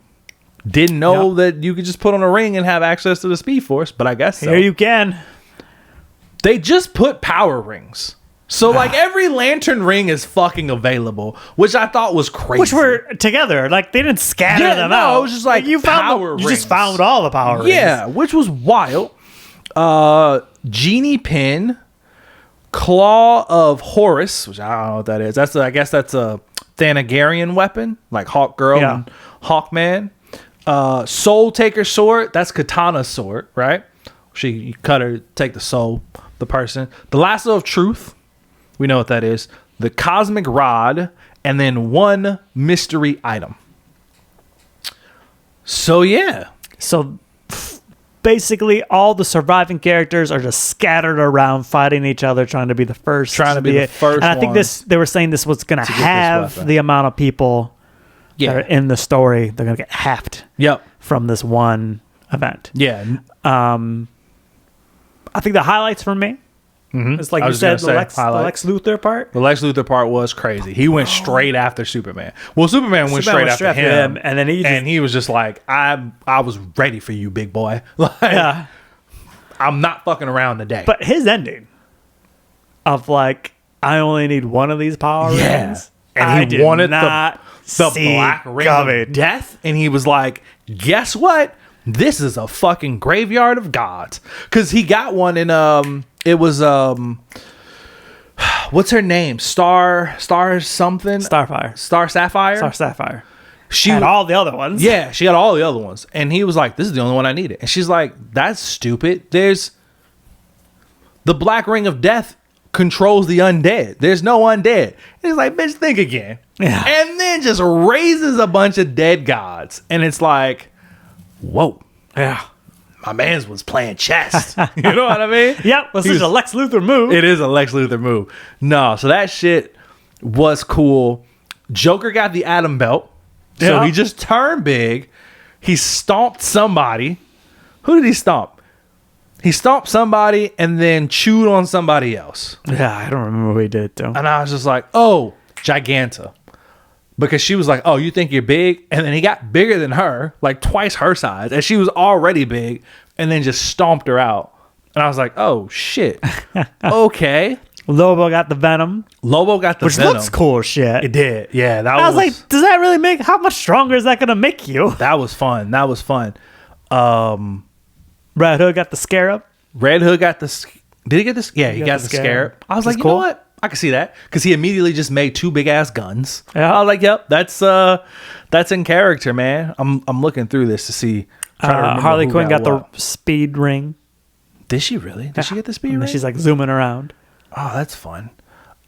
Didn't know that you could just put on a ring and have access to the Speed Force, but I guess so. Here you can. They just put power rings. So like every lantern ring is fucking available, which I thought was crazy. Which were together. Like they didn't scatter them no, out. it was just like you found power you just rings. found all the power rings. Yeah, which was wild. Genie pin, claw of Horus, which I don't know what that is. I guess that's a Thanagarian weapon, like Hawk Girl and Hawkman. Soul Taker sword, that's Katana's sword, right? You cut her, take the soul, the person. The lasso of truth, we know what that is. The cosmic rod, and then one mystery item. So yeah. So basically all the surviving characters are just scattered around fighting each other, trying to be the first. Trying to be the first And I think ones they were saying this was going to this have weapon. the amount of people that are Yeah. in the story. They're going to get halved Yep. from this one event. Yeah. I think the highlights for me is like I you was said, gonna the say, Lex Luthor part. The Lex Luthor part was crazy. He went straight after Superman. Well, Superman went straight after him, and then he was just like, I was ready for you, big boy. Like, yeah. I'm not fucking around today. But his ending of like, I only need one of these power rings. And I he did wanted not the see black ring coming. of death, and he was like, guess what? This is a fucking graveyard of gods. Because he got one in it was what's her name? Star something? Starfire. Star Sapphire? Star Sapphire. She And all the other ones. Yeah, she got all the other ones. And he was like, this is the only one I needed. And she's like, that's stupid. There's the black ring of death controls the undead. There's no undead. And he's like, bitch, think again. Yeah. And then just raises a bunch of dead gods. And it's like, whoa. Yeah. My man's was playing chess. You know what I mean? Yep. Well, this is a Lex Luthor move. It is a Lex Luthor move. No, so that shit was cool. Joker got the Atom belt. So Yeah. he just turned big. He stomped somebody. Who did he stomp? He stomped somebody and then chewed on somebody else. Yeah, I don't remember what he did though. And I was just like, oh, Giganta. Because she was like, oh, you think you're big? And then he got bigger than her, like twice her size. And she was already big and then just stomped her out. And I was like, oh, shit. Okay. Lobo got the venom. Lobo got the which venom. looks cool as shit. It did. Yeah. I was like, does that really make, how much stronger is that going to make you? That was fun. That was fun. Red Hood got the scarab. Red Hood got the... Did he get this? Yeah, he got the scarab. I was like, you know what? I can see that. Because he immediately just made 2 big-ass guns. Yeah. I was like, yep, that's in character, man. I'm looking through this to see... Harley Quinn got the speed ring. Did she really? Did she get the speed ring? She's like zooming around. Oh, that's fun.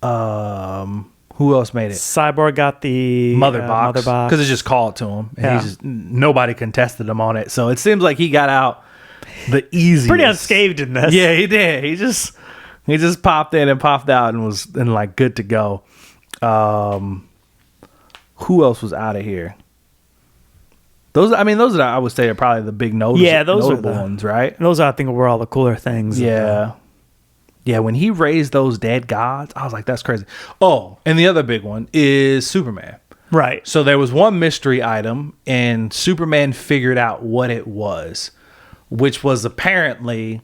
Who else made it? Cyborg got the mother box because it's just called to him. And nobody contested him on it, so it seems like he got out the easiest. Pretty unscathed in this. Yeah, he did. He just popped in and popped out and was like good to go. Who else was out of here? Those are I would say are probably the big notable ones, right? Those I think were all the cooler things. Yeah. Yeah, when he raised those dead gods, I was like, that's crazy. Oh, and the other big one is Superman. Right. So there was one mystery item, and Superman figured out what it was, which was apparently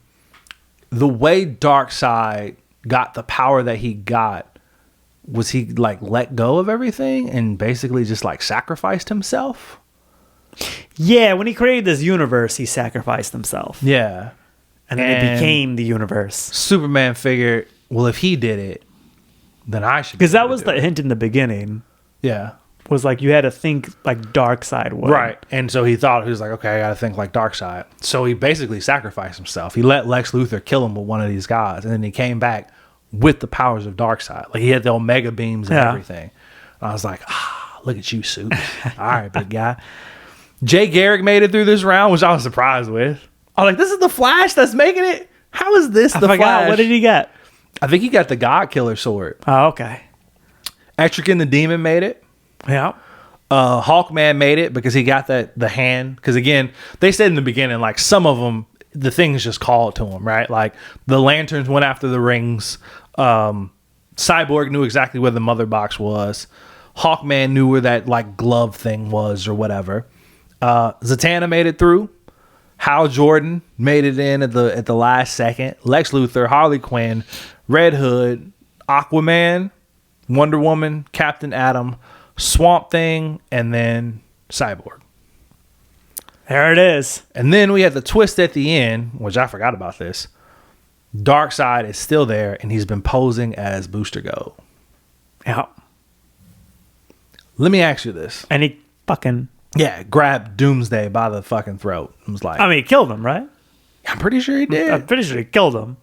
the way Darkseid got the power that he got was he like let go of everything and basically just like sacrificed himself. Yeah, when he created this universe, he sacrificed himself. Yeah. And then it became the universe. Superman figured, well, if he did it, then I should. Because that was the hint in the beginning. Yeah. Was like you had to think like Darkseid would. Right. And so he was like, okay, I got to think like Darkseid. So he basically sacrificed himself. He let Lex Luthor kill him with one of these gods. And then he came back with the powers of Darkseid. Like he had the Omega beams and everything. And I was like, look at you, Suit. All right, big guy. Jay Garrick made it through this round, which I was surprised with. I was like, this is the Flash that's making it? How is this the Flash? What did he get? I think he got the God Killer sword. Oh, okay. Etrigan the Demon made it. Yeah. Hawkman made it because he got the hand. Because again, they said in the beginning, like some of them, the things just called to him, right? Like the lanterns went after the rings. Cyborg knew exactly where the mother box was. Hawkman knew where that like glove thing was or whatever. Zatanna made it through. Hal Jordan made it in at the last second. Lex Luthor, Harley Quinn, Red Hood, Aquaman, Wonder Woman, Captain Atom, Swamp Thing, and then Cyborg. There it is. And then we had the twist at the end, which I forgot about this. Darkseid is still there, and he's been posing as Booster Gold. Yeah. Let me ask you this. And he fucking... Yeah, grabbed Doomsday by the fucking throat. It was like... I mean, he killed him, right? I'm pretty sure he did. I'm pretty sure he killed him.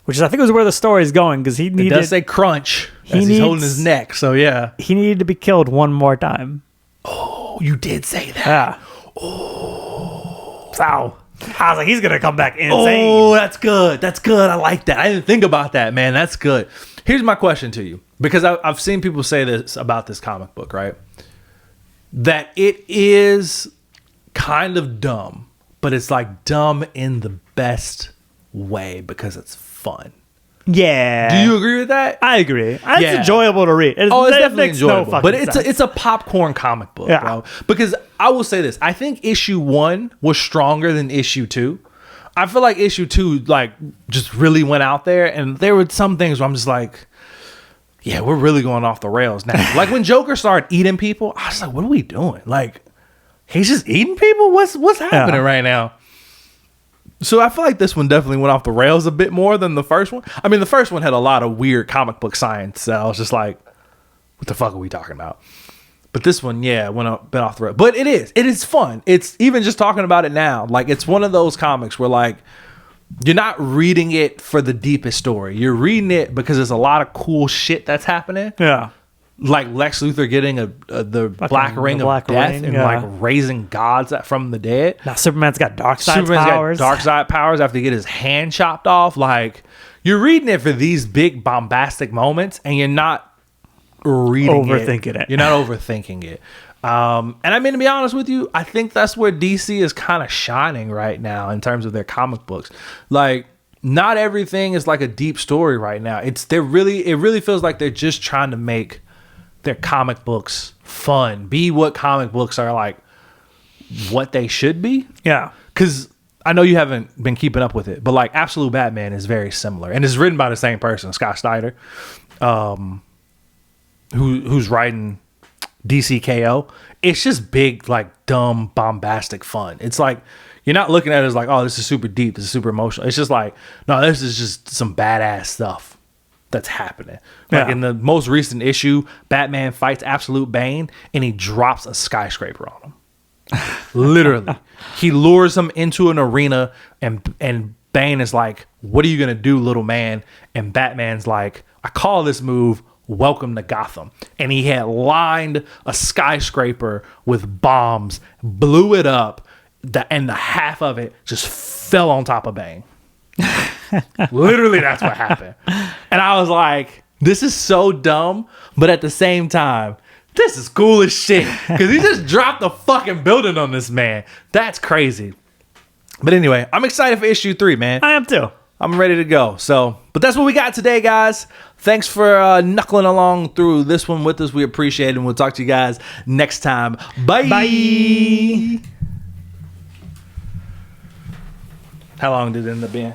Which is, I think, was where the story's going, because he needed... It does say crunch as he's holding his neck, so yeah. He needed to be killed one more time. Oh, you did say that. Yeah. Oh. So, I was like, he's going to come back insane. Oh, that's good. That's good. I like that. I didn't think about that, man. That's good. Here's my question to you, because I've seen people say this about this comic book, right? That it is kind of dumb, but it's like dumb in the best way because it's fun. Yeah. Do you agree with that? I agree. It's enjoyable to read. It's definitely enjoyable. But it's a popcorn comic book, bro. Because I will say this. I think issue 1 was stronger than issue 2. I feel like issue 2 like just really went out there, and there were some things where I'm just like, yeah, we're really going off the rails now. Like when Joker started eating people, I was like, what are we doing? Like, he's just eating people? What's happening right now? So I feel like this one definitely went off the rails a bit more than the first one. I mean, the first one had a lot of weird comic book science that I was just like, what the fuck are we talking about? But this one, yeah, went a bit off the rails. But it is fun. It's even just talking about it now. Like, it's one of those comics where like, you're not reading it for the deepest story. You're reading it because there's a lot of cool shit that's happening. Yeah. Like Lex Luthor getting the black ring of death and like raising gods from the dead. Now Superman's got Darkseid's powers. Got Darkseid powers after he get his hand chopped off. Like, you're reading it for these big bombastic moments, and you're not reading overthinking it. You're not overthinking it. And I mean, to be honest with you, I think that's where DC is kind of shining right now in terms of their comic books. Like, not everything is like a deep story right now. It really feels like they're just trying to make their comic books fun, be what comic books are like, what they should be. Yeah. Because I know you haven't been keeping up with it, but like Absolute Batman is very similar, and it's written by the same person, Scott Snyder, who's writing DCKO. It's just big, like dumb, bombastic fun. It's like, you're not looking at it as like, oh, this is super deep, this is super emotional. It's just like, no, this is just some badass stuff that's happening. Like in the most recent issue, Batman fights Absolute Bane and he drops a skyscraper on him. Literally. He lures him into an arena and Bane is like, what are you going to do, little man? And Batman's like, I call this move Welcome to Gotham. And he had lined a skyscraper with bombs, blew it up, and the half of it just fell on top of Bane. Literally, that's what happened. And I was like, this is so dumb, but at the same time, this is cool as shit. Because he just dropped the fucking building on this man. That's crazy. But anyway, I'm excited for issue 3, man. I am too. I'm ready to go. So, but that's what we got today, guys. Thanks for knuckling along through this one with us. We appreciate it. And we'll talk to you guys next time. Bye. Bye. How long did it end up being?